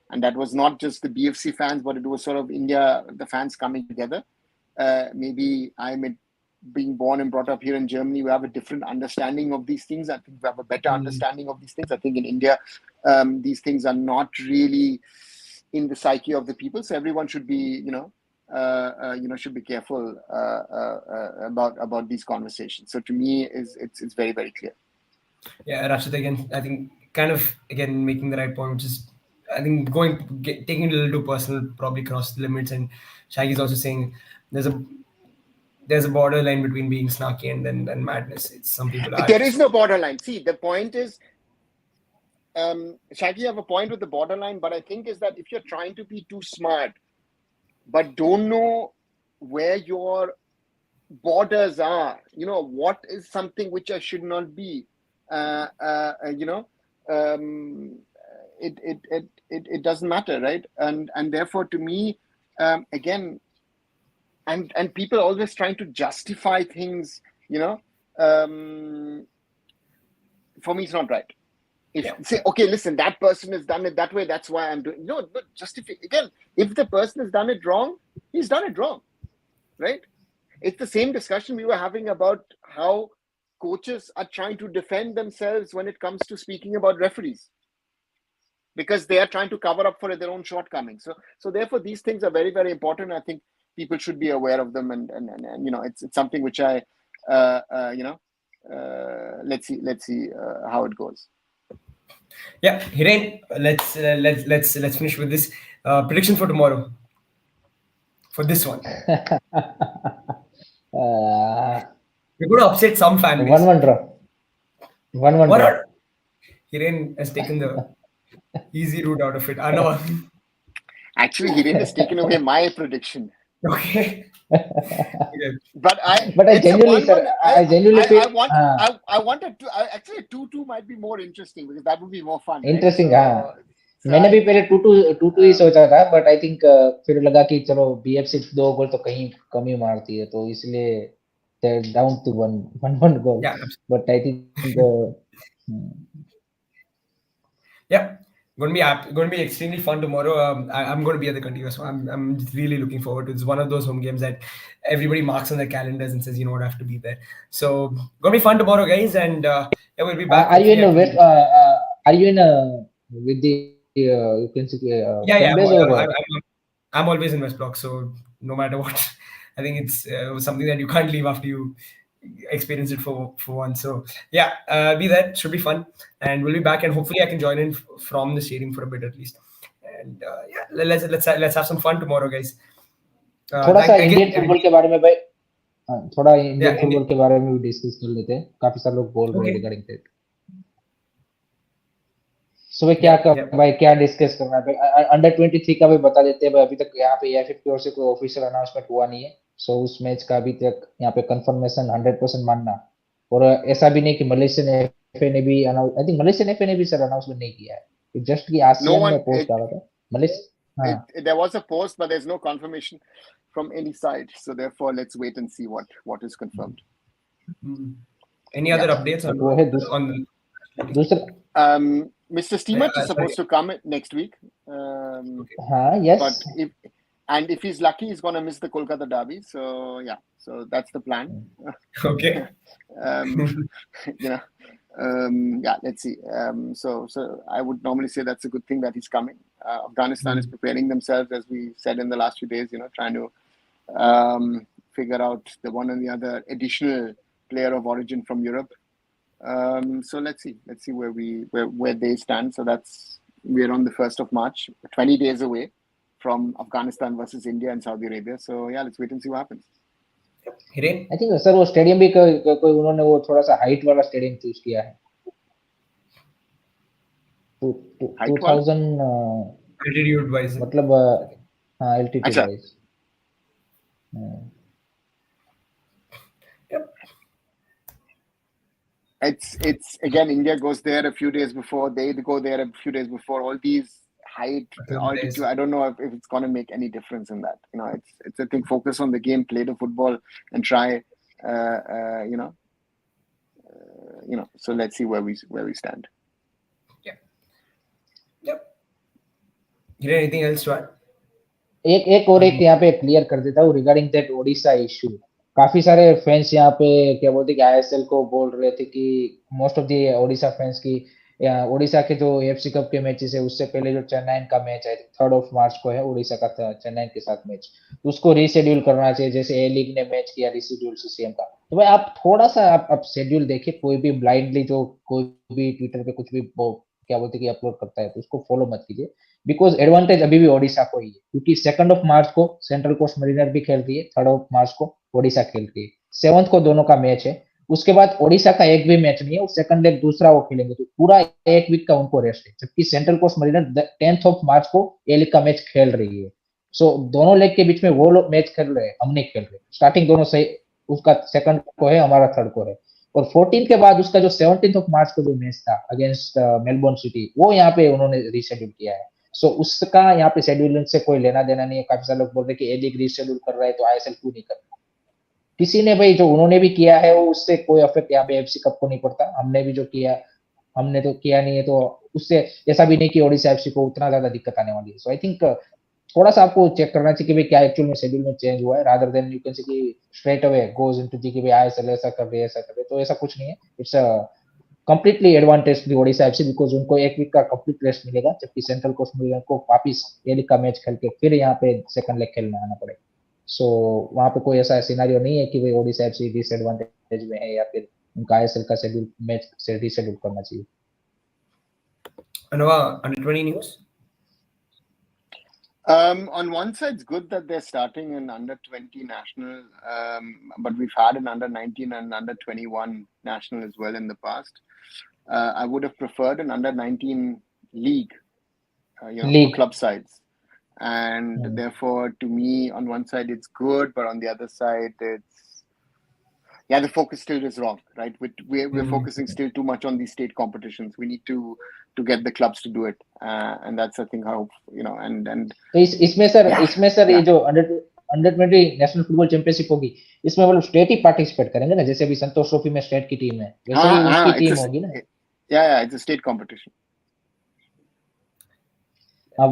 and that was not just the BFC fans, but it was sort of India, the fans coming together. Maybe being born and brought up here in Germany, we have a different understanding of these things. I think we have a better understanding of these things. I think in India, these things are not really in the psyche of the people. So everyone should be, should be careful about these conversations. So to me, it's very, very clear. Yeah, Rachit, again, I think kind of again making the right point, which is I think taking it a little too personal probably crossed the limits. And Shaggy's also saying there's a borderline between being snarky and madness. It's some people are. There is no borderline. See, the point is, Shaggy, you have a point with the borderline, but I think is that if you're trying to be too smart, but don't know where your borders are, what is something which I should not be, you know, it doesn't matter, right? And therefore, to me, again, and people always trying to justify things, you know. For me, it's not right. If say, okay, listen, that person has done it that way, that's why I'm doing. No, but justify again. If the person has done it wrong, he's done it wrong, right? It's the same discussion we were having about how coaches are trying to defend themselves when it comes to speaking about referees, because they are trying to cover up for their own shortcomings. So therefore, these things are very, very important. I think people should be aware of them, and you know, it's something which I, you know, let's see how it goes. Yeah, Hiren, let's finish with this prediction for tomorrow. For this one, we're going to upset some families. 1-1 draw. 1-1 What draw. are Hiren has taken the easy route out of it. Arnav. Actually, Hiren has taken away my prediction. Okay. But I genuinely, sir, I genuinely feel I wanted to actually 2-2 might be more interesting, because that would be more fun. Interesting, right? So मैंने भी पहले 2-2 ही सोचा था, but I think फिर लगा कि चलो BFC 2 गोल तो कहीं कम ही मारती है, तो इसलिए down to 1 goal. Yeah, but I think yeah, going to be extremely fun tomorrow. I'm going to be at the Contigo, so I'm really looking forward to it. It's one of those home games that everybody marks on their calendars and says, you know what, I have to be there. So going to be fun tomorrow, guys, and yeah, we'll be back. are you in West? Are you in with the you can see Yeah. or I'm always in West Block, so no matter what, I think it's something that you can't leave after you experience it for once. So yeah, be there. Should be fun, and we'll be back, and hopefully I can join in from the stadium for a bit at least. And yeah, let's have some fun tomorrow, guys. थोड़ा सा Indian football के बारे में भाई, थोड़ा Indian football के बारे में भी डिस्कस कर लेते हैं. काफी सारे लोग बोल रहे हैं रिगार्डिंग दैट. सो भाई क्या डिस्कस करना है भाई? अंडर 23 का भी बता देते हैं भाई. अभी तक यहाँ पे एएफएफ की ओर से कोई ऑफिशियल अनाउंसमेंट हुआ नहीं है. सो उस मैच का अभी तक यहाँ पे कंफर्मेशन 100% मानना, और ऐसा भी नहीं कि मलेशियन एफए ने भी आई थिंक मलेशियन एफए ने भी सर अनाउंसमेंट नहीं किया है. जस्ट कि आसियान में पोस्ट डाला था there was a post, but there's no confirmation from any side, so therefore let's wait and see what is confirmed. Any other updates on Mr. Steamert is supposed to come next week. Yes. But if he's lucky, he's going to miss the Kolkata derby. So yeah, so that's the plan. Okay. You know, yeah, let's see. So I would normally say that's a good thing that he's coming. Afghanistan is preparing themselves, as we said in the last few days, you know, trying to figure out the one and the other additional player of origin from Europe. So let's see where they stand. So we're on the 1st of March, 20 days away from Afghanistan versus India and Saudi Arabia. So yeah, let's wait and see what happens. I think sir वो stadium भी कोई उन्होंने वो थोड़ा सा height वाला stadium choose किया है. 2000 altitude wise, मतलब हाँ altitude wise. It's again, India goes there a few days before, they go there a few days before. All these height, altitude, I don't know if it's going to make any difference in that. You know, it's I think focus on the game, play the football, and try. You know. So let's see where we stand. Yep. Anything else to add? एक यहाँ पे clear कर देता हूँ regarding that Odisha issue. काफी सारे fans यहाँ पे क्या बोलते कि आईएसएल को बोल रहे थे कि most of the Odisha fans की ओडिशा के जो एफसी कप के मैचेस है उससे पहले जो चेन्नई का मैच है 3rd मार्च को है ओडिशा का चेन्नई के साथ मैच, उसको रीशेड्यूल करना चाहिए जैसे ए लीग ने मैच किया रीशेड्यूल सीएम का. तो भाई आप थोड़ा सा आप शेड्यूल देखिए. कोई भी ब्लाइंडली जो कोई भी ट्विटर पे कुछ भी क्या बोलते कि अपलोड करता है तो उसको फॉलो मत कीजिए, बिकॉज एडवांटेज अभी भी ओडिशा को ही है. क्योंकि 2 मार्च को सेंट्रल कोस्ट मरीनर भी खेल रही है, 3 मार्च को ओडिशा खेल रही है, 7 को दोनों का मैच है. उसके बाद ओडिशा का एक भी मैच नहीं है, सेकंड लेग दूसरा वो खेलेंगे, तो पूरा एक वीक का उनको रेस्ट है. जबकि सेंट्रल कोस्ट मरीनर 10th मार्च को ए लीग का मैच खेल रही है. सो दोनों लेग के बीच में वो लोग मैच खेल रहे हैं, हम नहीं खेल रहे. स्टार्टिंग दोनों सही, उसका सेकंड को है, हमारा 3rd को है. और 14 के बाद उसका जो 17 ऑफ मार्च को जो मैच था अगेंस्ट मेलबोर्न सिटी, वो यहाँ पे उन्होंने रीशेड्यूल किया है. सो उसका यहाँ पे शेड्यूल से कोई लेना देना नहीं है. काफी सारे लोग बोल रहे हैं कि ए लीग रीशेड्यूल कर रहा है तो आईएसएल क्यों नहीं कर रहा. किसी ने भाई जो उन्होंने भी किया है वो उससे कोई अफेक्ट यहाँ पे एफसी कप को नहीं पड़ता. हमने भी जो किया, हमने तो किया नहीं है, तो उससे ऐसा भी नहीं कि ओडिशा एफसी को उतना ज्यादा दिक्कत आने वाली है. सो आई थिंक थोड़ा सा आपको चेक करना चाहिए कि भाई क्या एक्चुअल में शेड्यूल में चेंज हुआ है, rather than you can say कि स्ट्रेट अवे गोज इनटू कि भाई आईएसएल ऐसा कर रही है, ऐसा कर रही है. तो ऐसा कुछ नहीं है. It's completely advantage the Odisha FC, because उनको एक वीक का कंप्लीट रेस्ट मिलेगा, जबकि सेंट्रल कोस्ट में उनको वापिस ए लीग का मैच खेल के फिर यहाँ पे सेकंड लेग खेलने आना पड़ेगा. सो वहां पे कोई ऐसा सिनेरियो नहीं है कि भाई ओडिशा एफसी डिसएडवांटेज में है या फिर उनका आईएसएल का शेड्यूल मैच से डिसशेड्यूल करना चाहिए. Anova, under 20 news? On one side, it's good that they're starting an under 20 national, but we've had an under 19 and under 21 national as well in the past. I would have preferred an under 19 league, for club sides. And therefore, to me, on one side, it's good, but on the other side, the focus still is wrong, right? We're focusing still too much on these state competitions. We need to get the clubs to do it, and that's I think how and तो इसमें sir ये जो under 20 national football championship होगी, इसमें मतलब state ही participate करेंगे ना, जैसे अभी संतोष ट्रॉफी में स्टेट की टीम है, वैसे ही उसकी टीम होगी ना. It's a state competition. I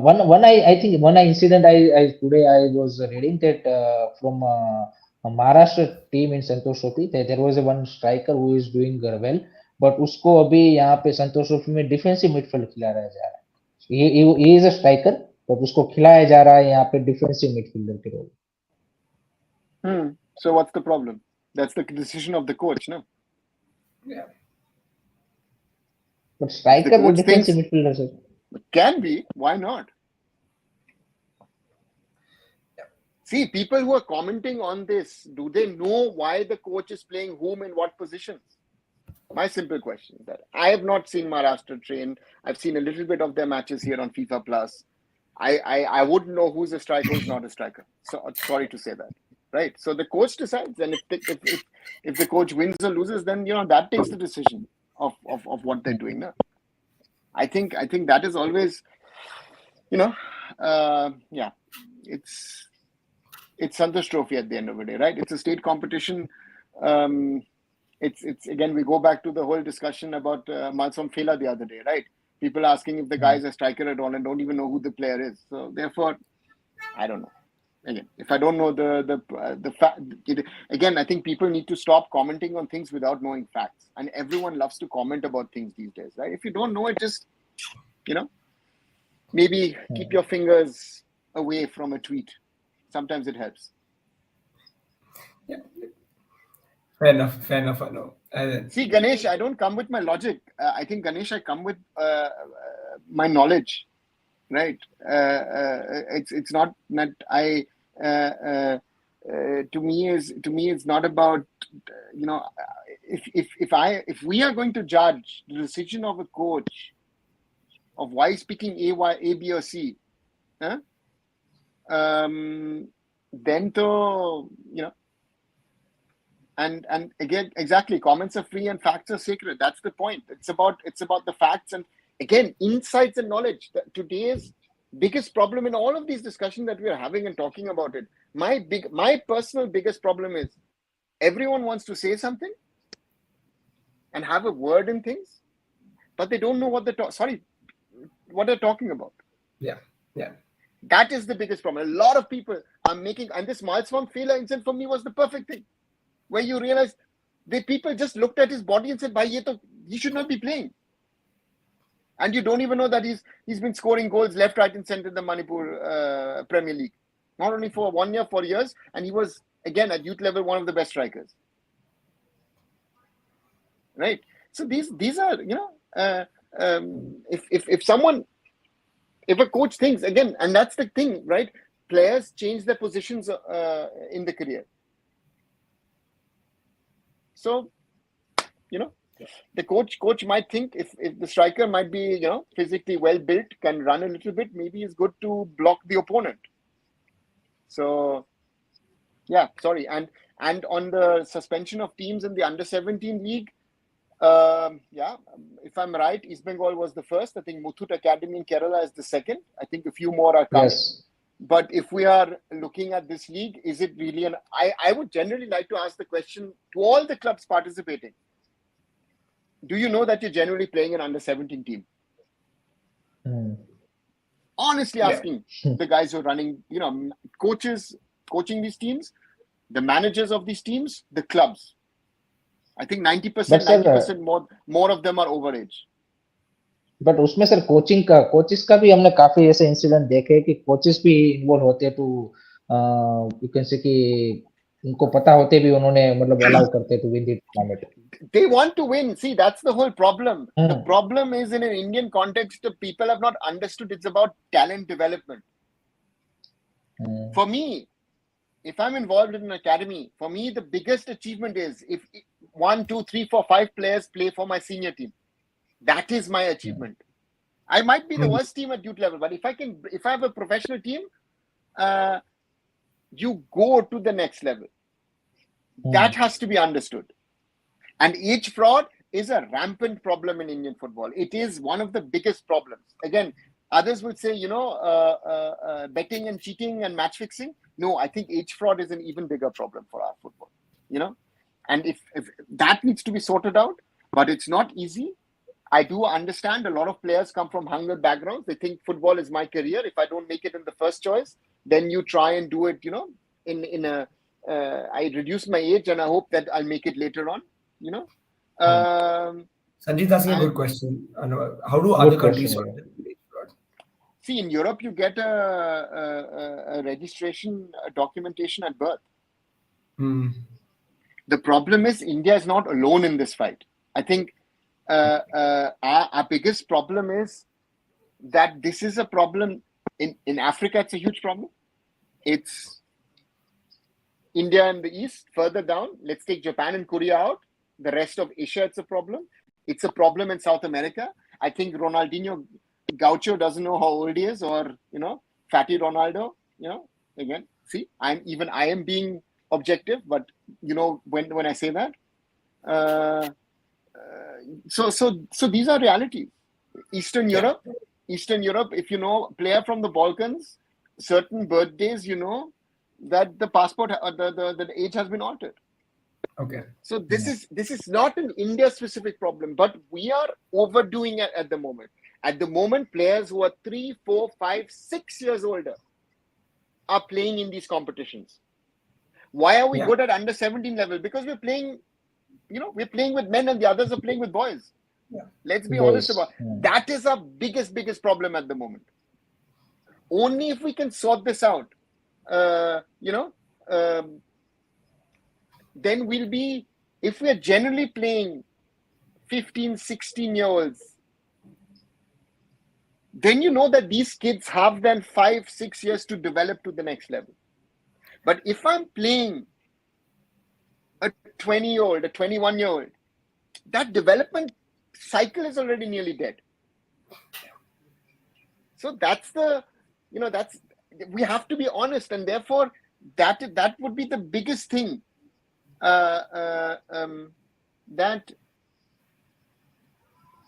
think one incident I today I was reading that from a Maharashtra team in Santosh Trophy, there was one striker who is doing well, but उसको अभी यहाँ पे संतोष trophy में defensive midfield खिलाया जा रहा है. he is a striker, but उसको खिलाया जा रहा है यहाँ पे डिफेंसिव मिडफील्डर के role. So what's the problem? That's the decision of the coach, no? Yeah. But striker or defensive midfielder, sir? Can be. Why not? See, people who are commenting on this, do they know why the coach is playing whom in what positions? My simple question is that I have not seen Maharashtra train. I've seen a little bit of their matches here on FIFA Plus. I wouldn't know who's a striker, who's not a striker. So sorry to say that, right? So the coach decides, and if the coach wins or loses, then that takes the decision of what they're doing now. I think that is always, it's Santosh Trophy at the end of the day, right? It's a state competition. It's again, we go back to the whole discussion about Malsom Fela the other day, right? People asking if the guy is a striker at all and don't even know who the player is. So therefore, I don't know. Again, if I don't know the fact, again, I think people need to stop commenting on things without knowing facts. And everyone loves to comment about things these days, right? If you don't know it, just, maybe keep your fingers away from a tweet. Sometimes it helps. Yeah. Fair enough. I know. See, Ganesh, I don't come with my logic. I think, Ganesh, I come with my knowledge, right? It's not that I. To me, it's not about if we are going to judge the decision of a coach of why he's picking A, B, or C, then to and again, exactly, comments are free and facts are sacred. That's the point. It's about the facts and again insights and knowledge. Today's biggest problem in all of these discussions that we are having and talking about it, my personal biggest problem is everyone wants to say something and have a word in things, but they don't know what they're talking about. Yeah. That is the biggest problem. A lot of people are making, and this Malsvam Fela incident for me was the perfect thing, where you realize the people just looked at his body and said, "Bhai, he should not be playing." And you don't even know that he's been scoring goals left, right, and center in the Manipur Premier League, not only for 1 year, 4 years, and he was again at youth level one of the best strikers. Right. So these are if a coach thinks again, and that's the thing, right? Players change their positions in the career. So, the coach might think if the striker might be, physically well built, can run a little bit, maybe it's good to block the opponent. So, yeah, sorry. And And on the suspension of teams in the under-17 league, if I'm right, East Bengal was the first. I think Muthoot Academy in Kerala is the second. I think a few more are coming. Yes. But if we are looking at this league, is it really I would generally like to ask the question to all the clubs participating. Do you know that you're generally playing an under-17 team? Honestly asking the guys who are running, coaches coaching these teams, the managers of these teams, the clubs. I think 90%, 90% more of them are overage. But उसमें sir coaches का भी हमने काफी ऐसे incident देखे कि coaches भी involve होते हैं टू यू कैन से कि उनको पता होते भी उन्होंने मतलब अलाउ करते to win the tournament. They want to win. See, that's the whole problem. The problem is in an Indian context, people have not understood it's about talent development. For me, if I'm involved in an academy, for me, the biggest achievement is if 1, 2, 3, 4, 5 players play for my senior team. That is my achievement. I might be the worst team at youth level, but if I have a professional team, you go to the next level. That has to be understood. And age fraud is a rampant problem in Indian football. It is one of the biggest problems. Again, others would say, betting and cheating and match fixing. No, I think age fraud is an even bigger problem for our football. And if that needs to be sorted out, but it's not easy. I do understand a lot of players come from hunger backgrounds. They think football is my career. If I don't make it in the first choice, then you try and do it, I reduce my age and I hope that I'll make it later on, Sanjeev, that's a good question. How do other countries sort of age fraud? See, in Europe, you get a registration, a documentation at birth. The problem is India is not alone in this fight. I think our biggest problem is that this is a problem in Africa. It's a huge problem. It's India in the east, further down. Let's take Japan and Korea out. The rest of Asia, it's a problem. It's a problem in South America. I think Ronaldinho Gaucho doesn't know how old he is, or Fatty Ronaldo. Again, see, I am being objective, but when I say that, so these are realities. Eastern Europe, if player from the Balkans, certain birthdays, that the passport, the age has been altered. Okay. So this is not an India-specific problem, but we are overdoing it at the moment. At the moment, players who are 3, 4, 5, 6 years older are playing in these competitions. Why are we good at under 17 level? Because we're playing, we're playing with men and the others are playing with boys. Yeah. Let's be honest about it. That is our biggest problem at the moment. Only if we can sort this out, then we'll be, if we're generally playing 15, 16-year-olds, then that these kids have then 5, 6 years to develop to the next level. But if I'm playing a 20-year-old, a 21-year-old, that development cycle is already nearly dead. So that's we have to be honest, and therefore that would be the biggest thing. That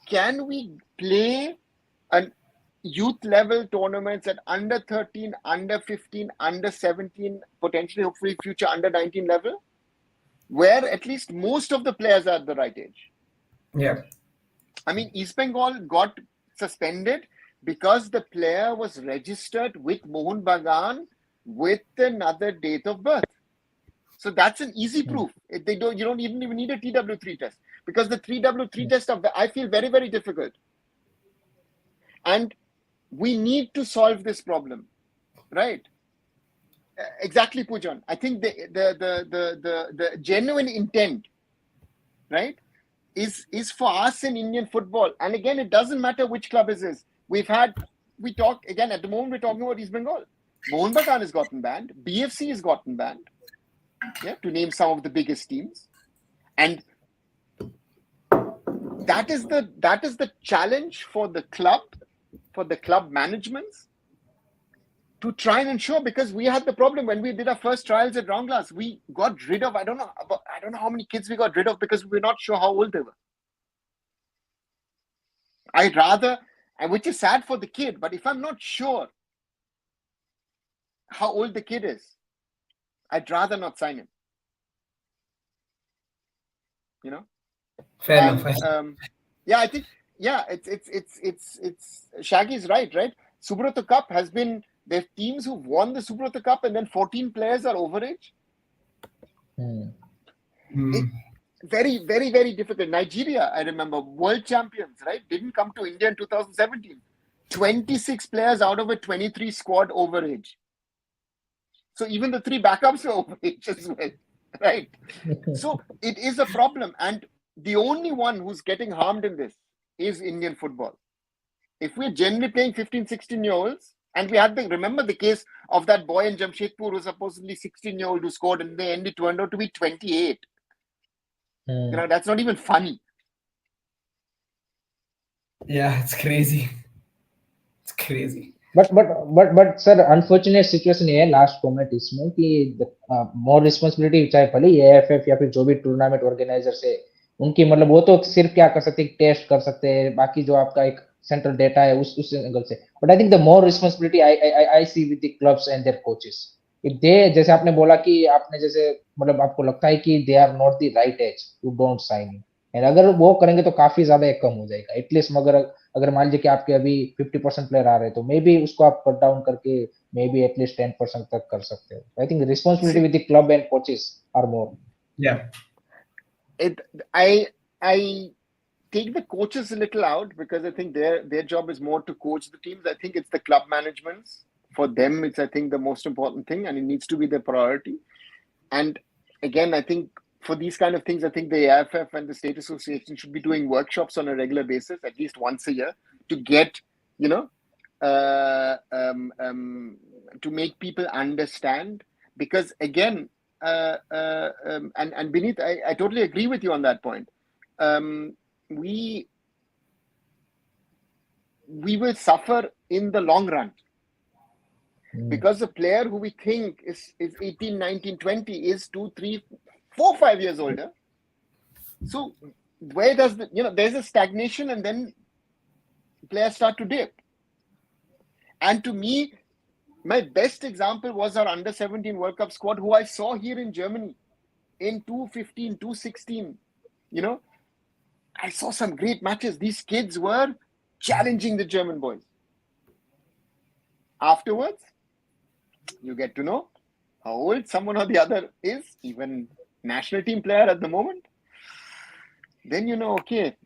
can we play an youth level tournaments at under 13, under 15, under 17, potentially, hopefully, future under 19 level, where at least most of the players are at the right age. Yeah. I mean, East Bengal got suspended because the player was registered with Mohun Bagan with another date of birth. So that's an easy proof. You don't even need a TW3 test, because the 3W3 test I feel very, very difficult. And we need to solve this problem, right? Exactly, Pujan. I think the genuine intent, right, is for us in Indian football. And again, it doesn't matter which club it is. We talk again at the moment. We're talking about East Bengal. Mohun Bagan has gotten banned. BFC has gotten banned. Yeah, to name some of the biggest teams, and that is the challenge for the club managements to try and ensure, because we had the problem when we did our first trials at Round Glass. We got rid of, I don't know how many kids we got rid of because we were not sure how old they were. I'd rather, and which is sad for the kid, but if I'm not sure how old the kid is, I'd rather not sign him. You know? Fair And, enough. yeah, I think, yeah, it's Shaggy's right? Subrata Cup has been, there's teams who've won the Subrata Cup and then 14 players are overage. It, very, very, very difficult. Nigeria, I remember, world champions, right? Didn't come to India in 2017. 26 players out of a 23 squad overage. So even the 3 backups are overage as well, right? So it is a problem. And the only one who's getting harmed in this is Indian football. If we're generally playing 15, 16-year-olds, and we had remember the case of that boy in Jamshedpur who was supposedly 16-year-old who scored, and in the end it turned out to be 28. You know, that's not even funny. Yeah, it's crazy. It's crazy. But sir, unfortunate situation ये है last comment इसमें कि मोर responsibility चाहे भले AFF या फिर जो भी टूर्नामेंट ऑर्गेनाइजर है उनकी, मतलब वो तो सिर्फ क्या कर सकते हैं, टेस्ट कर सकते हैं, बाकी जो आपका एक सेंट्रल डेटा है उस एंगल से. But I think the more responsibility I see with the clubs and their coaches. If they, जैसे आपने बोला कि आपने जैसे मतलब आपको लगता है कि they are not the right age to don't sign, and अगर वो करेंगे तो काफी ज्यादा एक कम हो जाएगा एटलीस्ट. मगर अगर मान लीजिए कि आपके अभी 50% प्लेयर आ रहे हैं तो मे बी उसको आप कट डाउन करके मे बी एटलीस्ट 10% तक कर सकते हो. I think responsibility with the club and coaches are more. I take the coaches a little out because I think their job is more to coach the teams. I think it's the club managements. For them, it's, I think, the most important thing, and it needs to be their priority. And again, I think for these kind of things, I think the AIFF and the State Association should be doing workshops on a regular basis, at least once a year, to get, you know, to make people understand. Because again, and Bineet, I totally agree with you on that point. We will suffer in the long run. Because the player who we think is 18, 19, 20 is 2, 3, 4, 5 years older. So where does there's a stagnation and then players start to dip. And to me, my best example was our under-17 World Cup squad, who I saw here in Germany in 2015, 2016. You know, I saw some great matches. These kids were challenging the German boys. Afterwards, you get to know how old someone or the other is, even national team player at the moment. Then you know, okay,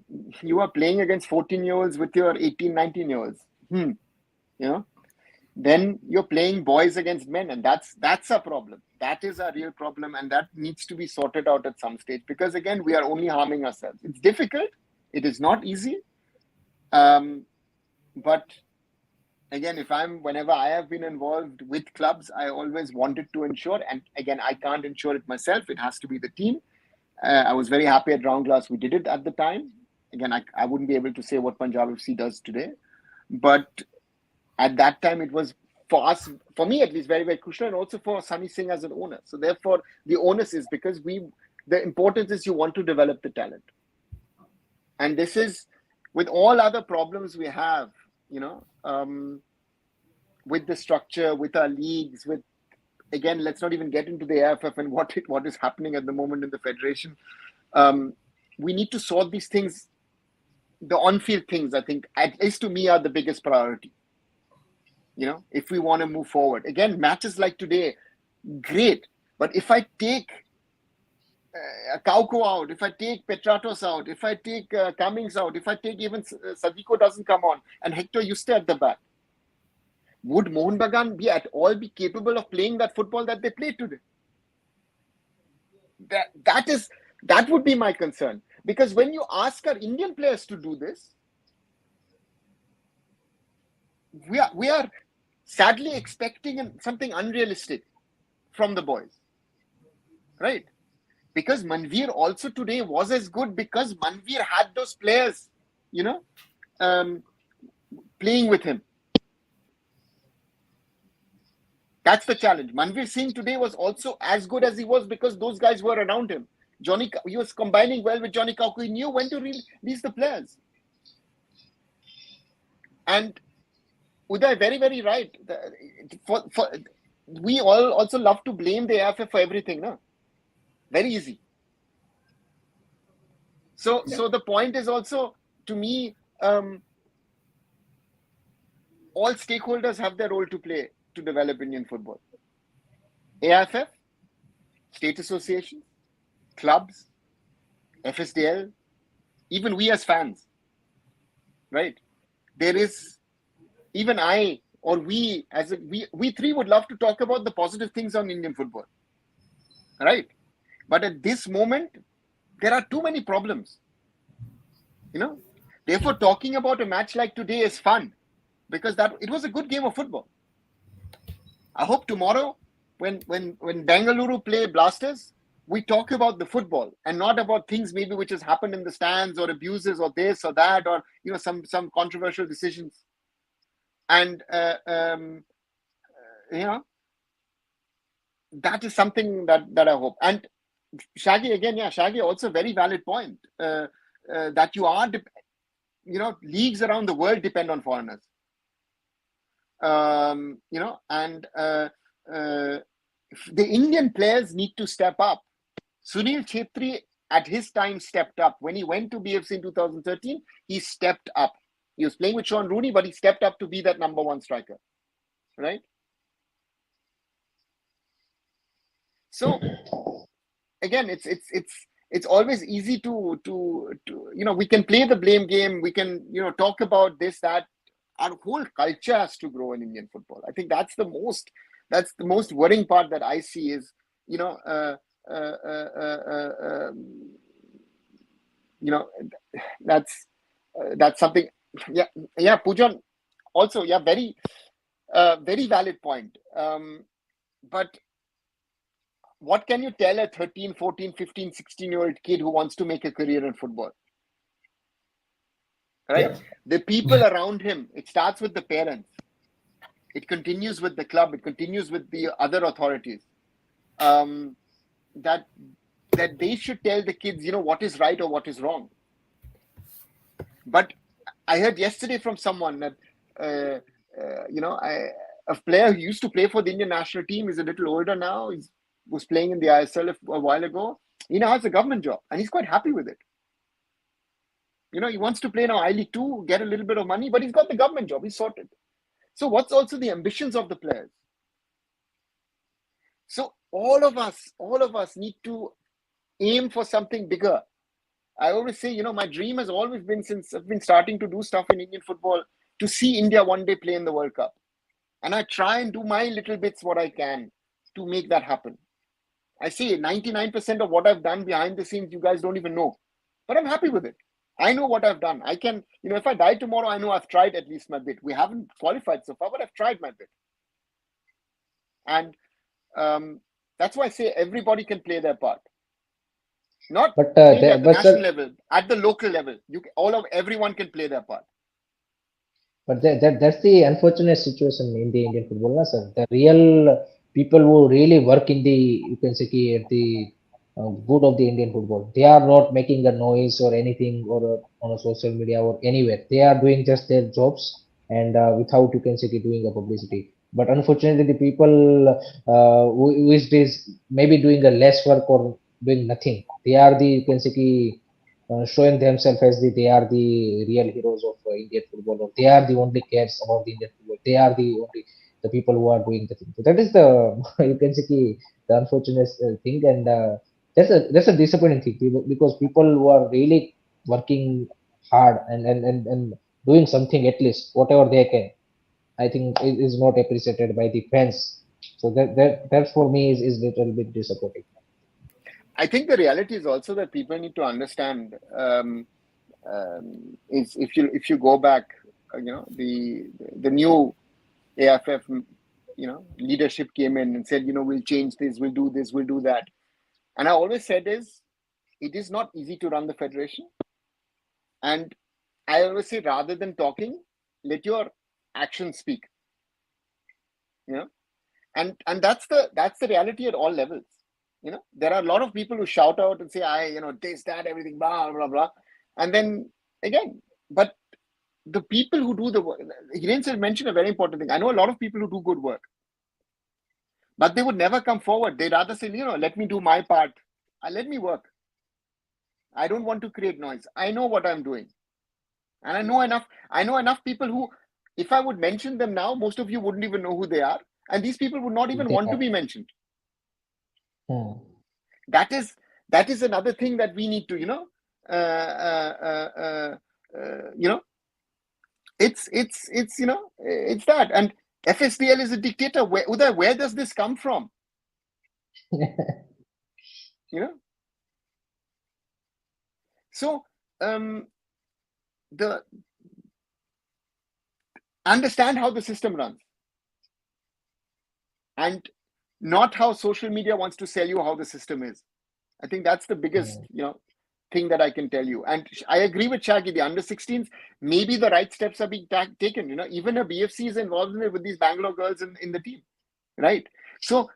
you are playing against 14-year-olds with your 18, 19-year-olds. You know, then you're playing boys against men, and that's a problem. That is a real problem, and that needs to be sorted out at some stage, because again, we are only harming ourselves. It's difficult. It is not easy. But again, whenever I have been involved with clubs, I always wanted to ensure, and again, I can't ensure it myself. It has to be the team. I was very happy at Round Glass. We did it at the time. Again, I wouldn't be able to say what Punjab FC does today, but at that time, it was for us, for me at least, very, very crucial, and also for Sunny Singh as an owner. So therefore, the onus is, because the importance is you want to develop the talent. And this is, with all other problems we have, you know, with the structure, with our leagues, with, again, let's not even get into the AFF and what is happening at the moment in the federation. We need to sort these things. The on-field things, I think, at least to me, are the biggest priority. You know, if we want to move forward. Again, matches like today, great. But if I take Kauko out, if I take Petratos out, if I take Cummings out, if I take even Sadiko doesn't come on, and Hector Yuste at the back, would Mohun Bagan at all be capable of playing that football that they played today? That would be my concern. Because when you ask our Indian players to do this, we are sadly expecting something unrealistic from the boys, right? Because Manveer also today was as good because Manveer had those players, you know, playing with him. That's the challenge. Manveer Singh today was also as good as he was because those guys were around him. He was combining well with Johnny Kauku. He knew when to release the players. And Uday, very, very right. We all also love to blame the AFF for everything, no? Very easy. So the point is also, to me, all stakeholders have their role to play to develop Indian football. AFF, state associations, clubs, FSDL, even we as fans, right? There is, even I or we we three would love to talk about the positive things on Indian football, right? But at this moment, there are too many problems, you know. Therefore, talking about a match like today is fun because it was a good game of football. I hope tomorrow, when Bengaluru play Blasters, we talk about the football and not about things maybe which has happened in the stands or abuses or this or that or some controversial decisions. And that is something that I hope. And Shaggy again, Shaggy also very valid point that you are, leagues around the world depend on foreigners. And the Indian players need to step up. Sunil Chhetri at his time stepped up. When he went to BFC in 2013, he stepped up. He was playing with Sean Rooney, but he stepped up to be that number one striker, right? So again, it's always easy to we can play the blame game. We can talk about this, that. Our whole culture has to grow in Indian football. I think that's the most worrying part that I see is that's something. Yeah, Pujan. Also, very very valid point. But what can you tell a 13, 14, 15, 16-year-old kid who wants to make a career in football? Right? Yeah. The people around him, it starts with the parents. It continues with the club. It continues with the other authorities. That they should tell the kids, what is right or what is wrong. But I heard yesterday from someone that, a player who used to play for the Indian national team is a little older now. He was playing in the ISL a while ago. He now has a government job and he's quite happy with it. He wants to play now I-League 2, get a little bit of money, but he's got the government job. He's sorted. So what's also the ambitions of the players? So all of us need to aim for something bigger. I always say, my dream has always been, since I've been starting to do stuff in Indian football, to see India one day play in the World Cup. And I try and do my little bits what I can to make that happen. I say 99% of what I've done behind the scenes, you guys don't even know. But I'm happy with it. I know what I've done. I can, if I die tomorrow, I know I've tried at least my bit. We haven't qualified so far, but I've tried my bit. And that's why I say everybody can play their part. Not at the national level, at the local level. Everyone can play their part. But that's the unfortunate situation in the Indian football, sir. The real people who really work in the, at the good of the Indian football, they are not making a noise or anything or on a social media or anywhere. They are doing just their jobs and without doing a publicity. But unfortunately, the people who is maybe doing a less work or doing nothing, they are the showing themselves as they are the real heroes of Indian football, or they are the only cares about the Indian football. They are the people who are doing the thing. So that is the the unfortunate thing, and that's a disappointing thing because people who are really working hard and doing something, at least whatever they can, I think is not appreciated by the fans. So that for me is little bit disappointing. I think the reality is also that people need to understand is if you go back, the new AFF, leadership came in and said, we'll change this, we'll do this, we'll do that. And I always said it is not easy to run the federation. And I always say, rather than talking, let your actions speak. And that's the reality at all levels. There are a lot of people who shout out and say, this, that, everything, blah, blah, blah. And then again, but the people who do the work, Hiren mentioned a very important thing. I know a lot of people who do good work, but they would never come forward. They'd rather say, let me do my part. Let me work. I don't want to create noise. I know what I'm doing. And I know enough people who, if I would mention them now, most of you wouldn't even know who they are. And these people would not even want to be mentioned. That is another thing that we need to, it's that. And FSDL is a dictator. Uday, where does this come from? So the understand how the system runs, and not how social media wants to sell you how the system is. I think that's the biggest thing that I can tell you. And I agree with Shaggy. The under-16s, maybe the right steps are being taken. Even a BFC is involved in it with these Bangalore girls in the team, right? So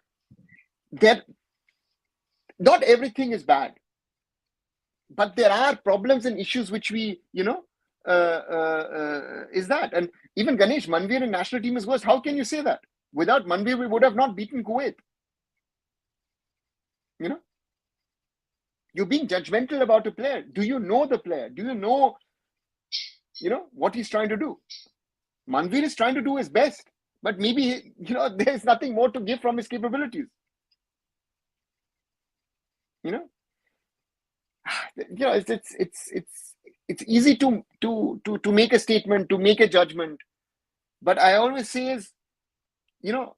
not everything is bad, but there are problems and issues which we is that. And even Ganesh, Manveer in national team is worse. How can you say that? Without Manveer, we would have not beaten Kuwait. You're being judgmental about a player. Do you know the player? Do you know what he's trying to do? Manveer is trying to do his best, but maybe there's nothing more to give from his capabilities. It's easy to make a statement, to make a judgment, but I always say is, you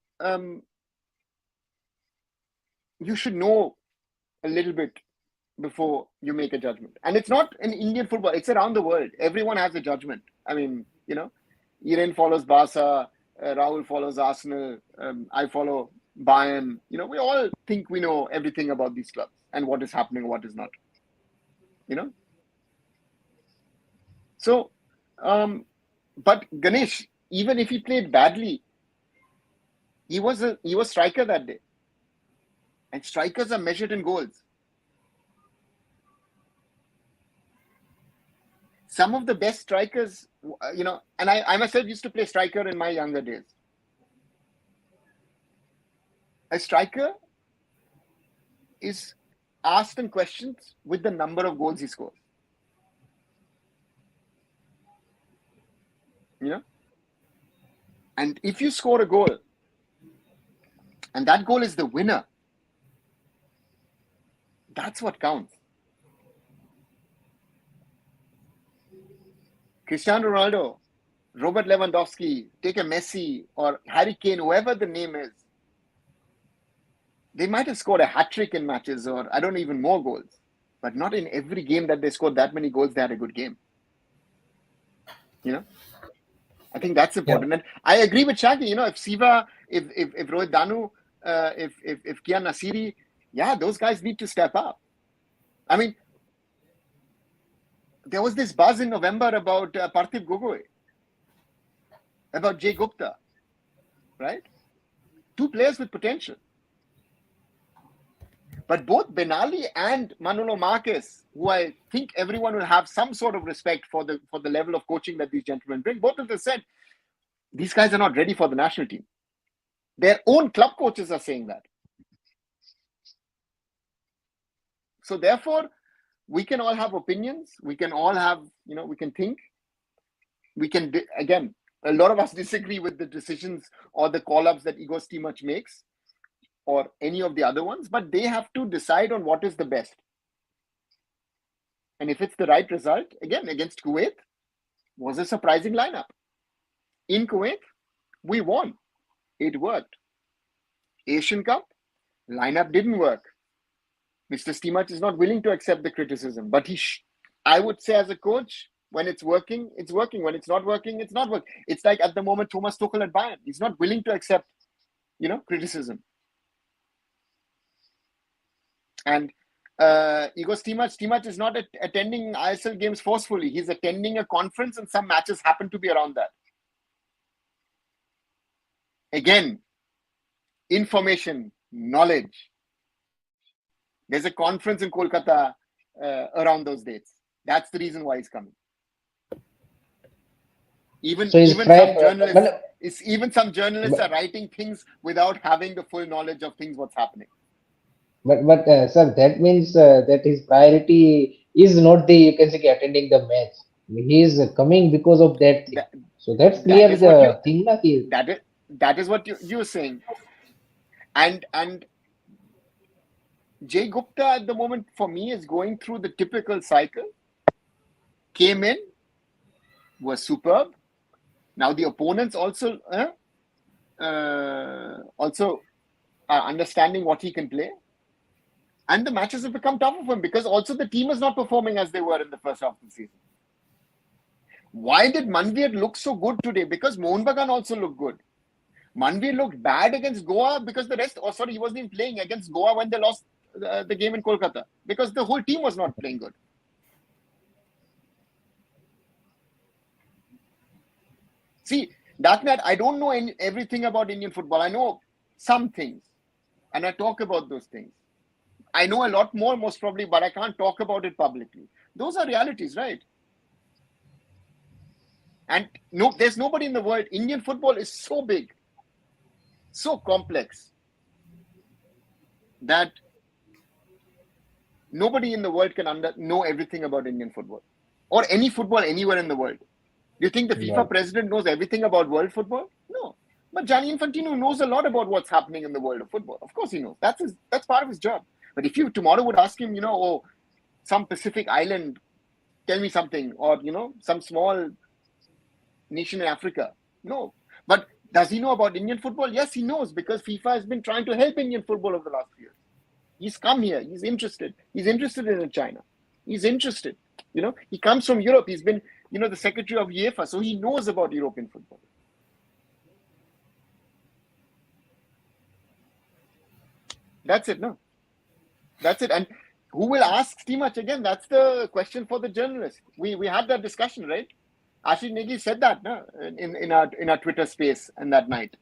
should know a little bit before you make a judgment. And it's not in Indian football, it's around the world. Everyone has a judgment. I mean, Iran follows Barca, Rahul follows Arsenal, I follow Bayern. We all think we know everything about these clubs and what is happening, what is not. So, but Ganesh, even if he played badly, he was striker that day. And strikers are measured in goals. Some of the best strikers, and I myself used to play striker in my younger days. A striker is asked and questioned with the number of goals he scores. And if you score a goal, and that goal is the winner, that's what counts. Cristiano Ronaldo, Robert Lewandowski, take a Messi or Harry Kane, whoever the name is, they might have scored a hat-trick in matches or I don't know, even more goals. But not in every game that they scored that many goals, they had a good game. I think that's important. Yeah. And I agree with Shaggy, if Siva, if Rohit Danu, if Kian Nasiri, those guys need to step up. I mean, there was this buzz in November about Parthiv Gogoi, about Jay Gupta, right? Two players with potential. But both Benali and Manolo Marquez, who I think everyone will have some sort of respect for the level of coaching that these gentlemen bring, both of them said, these guys are not ready for the national team. Their own club coaches are saying that. So therefore, we can all have opinions. We can all have, we can think. We can, again, a lot of us disagree with the decisions or the call-ups that Igor Stimac makes or any of the other ones, but they have to decide on what is the best. And if it's the right result, again, against Kuwait, was a surprising lineup. In Kuwait, we won. It worked. Asian Cup, lineup didn't work. Mr. Stimac is not willing to accept the criticism, but I would say as a coach, when it's working, it's working. When it's not working, it's not working. It's like at the moment, Thomas Tuchel at Bayern. He's not willing to accept, criticism. And Igor Stimac is not attending ISL games forcefully. He's attending a conference and some matches happen to be around that. Again, information, knowledge. There's a conference in Kolkata around those dates. That's the reason why he's coming. Even some journalists are writing things without having the full knowledge of things what's happening. But sir, that means that his priority is not the, you can say, attending the match. He is coming because of that thing. So that's clear. That is what you're saying. And Jay Gupta at the moment for me is going through the typical cycle. Came in, was superb. Now the opponents also are understanding what he can play. And the matches have become tougher for him because also the team is not performing as they were in the first half of the season. Why did Manveer look so good today? Because Mohun Bagan also looked good. Manveer looked bad against Goa because he wasn't even playing against Goa when they lost the game in Kolkata. Because the whole team was not playing good. See, Darknet, I don't know everything about Indian football. I know some things. And I talk about those things. I know a lot more, most probably, but I can't talk about it publicly. Those are realities, right? And no, there's nobody in the world. Indian football is so big, so complex, that nobody in the world can know everything about Indian football or any football anywhere in the world. Do you think the FIFA president knows everything about world football? No. But Gianni Infantino knows a lot about what's happening in the world of football. Of course he knows. That's part of his job. But if you tomorrow would ask him, some Pacific island, tell me something, or, some small nation in Africa. No. But does he know about Indian football? Yes, he knows, because FIFA has been trying to help Indian football over the last few years. He's come here. He's interested. He's interested in China. He's interested. He comes from Europe. He's been, the secretary of UEFA, so he knows about European football. That's it, no? That's it. And who will ask T-Much again? That's the question for the journalist. We had that discussion, right? Ashish Negi said that in our Twitter space and that night.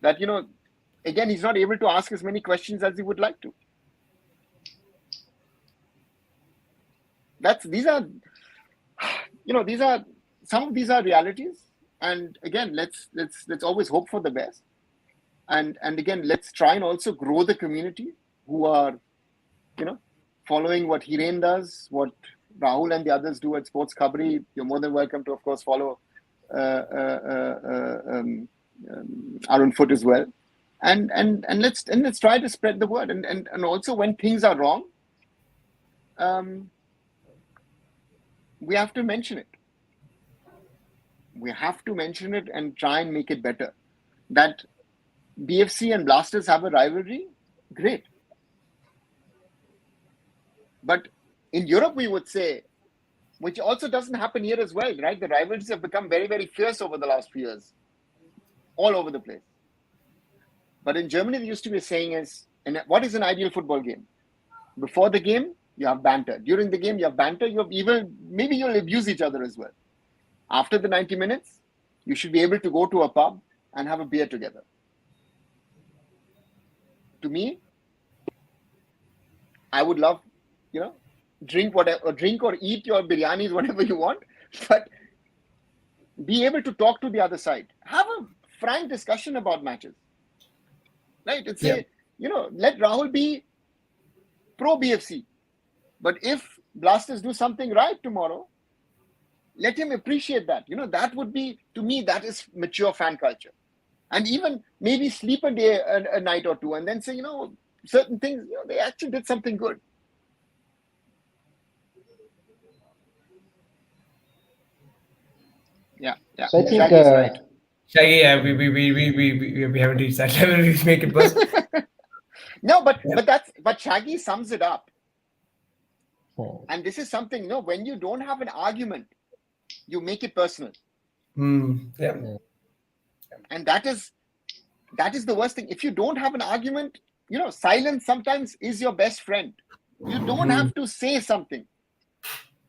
That, again, he's not able to ask as many questions as he would like to. Some of these are realities. And again, let's always hope for the best. And again, let's try and also grow the community who are, following what Hiren does, what Rahul and the others do at Sports Khabri. You're more than welcome to, of course, follow Arun Foot as well. And let's try to spread the word. And also, when things are wrong, we have to mention it. We have to mention it and try and make it better. That BFC and Blasters have a rivalry, great. But in Europe, we would say, which also doesn't happen here as well, right? The rivalries have become very, very fierce over the last few years, all over the place. But in Germany, there used to be a saying is, and what is an ideal football game? Before the game, you have banter. During the game, you have banter. Maybe you'll abuse each other as well. After the 90 minutes, you should be able to go to a pub and have a beer together. To me, I would love, drink or eat your biryanis, whatever you want, but be able to talk to the other side. Have a frank discussion about matches. Right? Let Rahul be pro BFC. But if Blasters do something right tomorrow, let him appreciate that. That would be, to me, that is mature fan culture. And even maybe sleep a day, a night or two, and then say, certain things, they actually did something good. Yeah. So I think Shaggy's right. Shaggy, we haven't reached that level. We make it personal. No, but Shaggy sums it up. And this is something, when you don't have an argument, you make it personal. Yeah. And that is the worst thing. If you don't have an argument, silence sometimes is your best friend. You don't have to say something.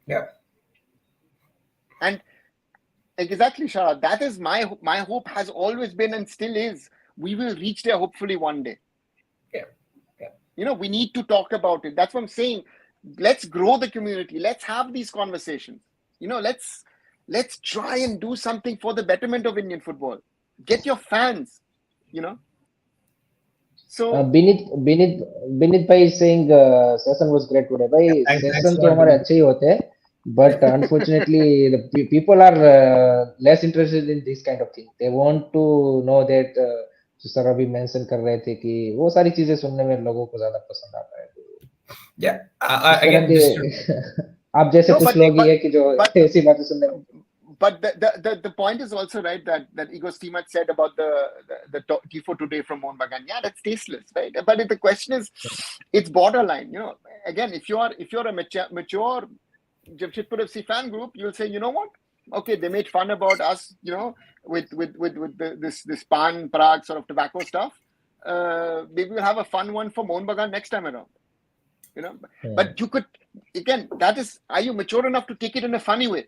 Yeah. And exactly, Shara, that is my hope has always been and still is. we will reach there hopefully one day. Yeah. We need to talk about it. That's what I'm saying. Let's grow the community. Let's have these conversations. Let's try and do something for the betterment of Indian football. Get your fans. So Binit bhai is saying session was great today. Bhai, Thanks session a तो lot, हमारे Binit. अच्छे ही होते हैं, but unfortunately the people are less interested in this kind of thing. They want to know that जो sir अभी mention कर रहे थे कि वो सारी चीजें सुनने में लोगों को ज्यादा पसंद आता है. Yeah. इस तरह Again, के आप जैसे No, कुछ but- लोग ही but- है कि जो but- ऐसी बातें सुनने में. but the point is also right that Igor's team had said about the Tifo today from Mohun Bagan. Yeah, that's tasteless, right? But the question is, it's borderline. Again, if you're a mature Jamshedpur FC fan group, you'll say, you know what? Okay, they made fun about us, with this pan Prague sort of tobacco stuff. Maybe we'll have a fun one for Mohun Bagan next time around. But you could, again, that is, are you mature enough to take it in a funny way?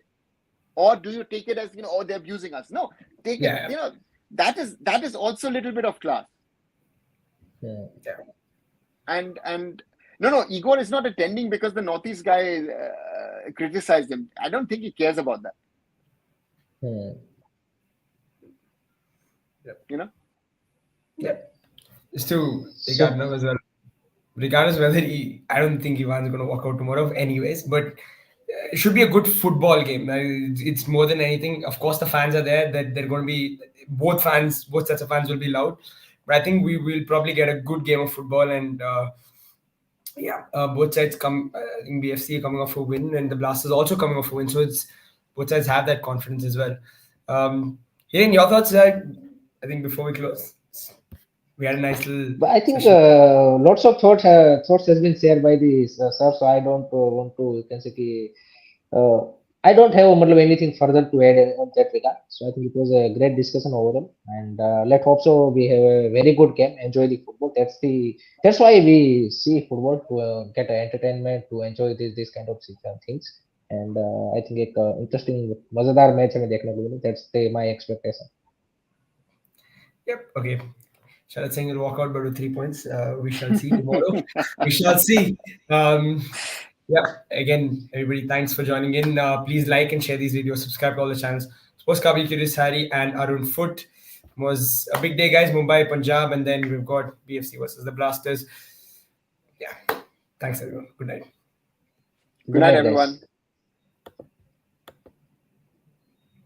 Or do you take it as, oh, they're abusing us? No, take it, that is also a little bit of class. Yeah. And no, Igor is not attending because the Northeast guy criticized him. I don't think he cares about that. Yeah. Just to take out note as well. Regardless whether I don't think Ivan's going to walk out tomorrow anyways, but it should be a good football game. It's more than anything. Of course, the fans are there. That they're going to be both sets of fans will be loud. But I think we will probably get a good game of football, and both sides come. I think BFC are coming off a win, and the Blasters also coming off a win. So it's both sides have that confidence as well. Hiren, your thoughts? I think before we close, we had a nice little. But I think session. lots of thoughts has been shared by the sir, so I don't want to, you can say कि, I don't have anything further to add on that regard. So I think it was a great discussion overall, and let's hope so we have a very good game. Enjoy the football. That's why we see football, to get entertainment, to enjoy this kind of things. And I think एक interesting मजेदार match हमें देखने को मिले. That's my expectation. Yep. Okay. Sharad Singh will walk out, but with 3 points. We shall see tomorrow. We shall see. Again, everybody, thanks for joining in. Please like and share these videos. Subscribe to all the channels. Sports Kabli, Curious Harry, and Arun Foot. Was a big day, guys. Mumbai, Punjab, and then we've got BFC versus the Blasters. Yeah. Thanks, everyone. Good night. Good night, guys. everyone.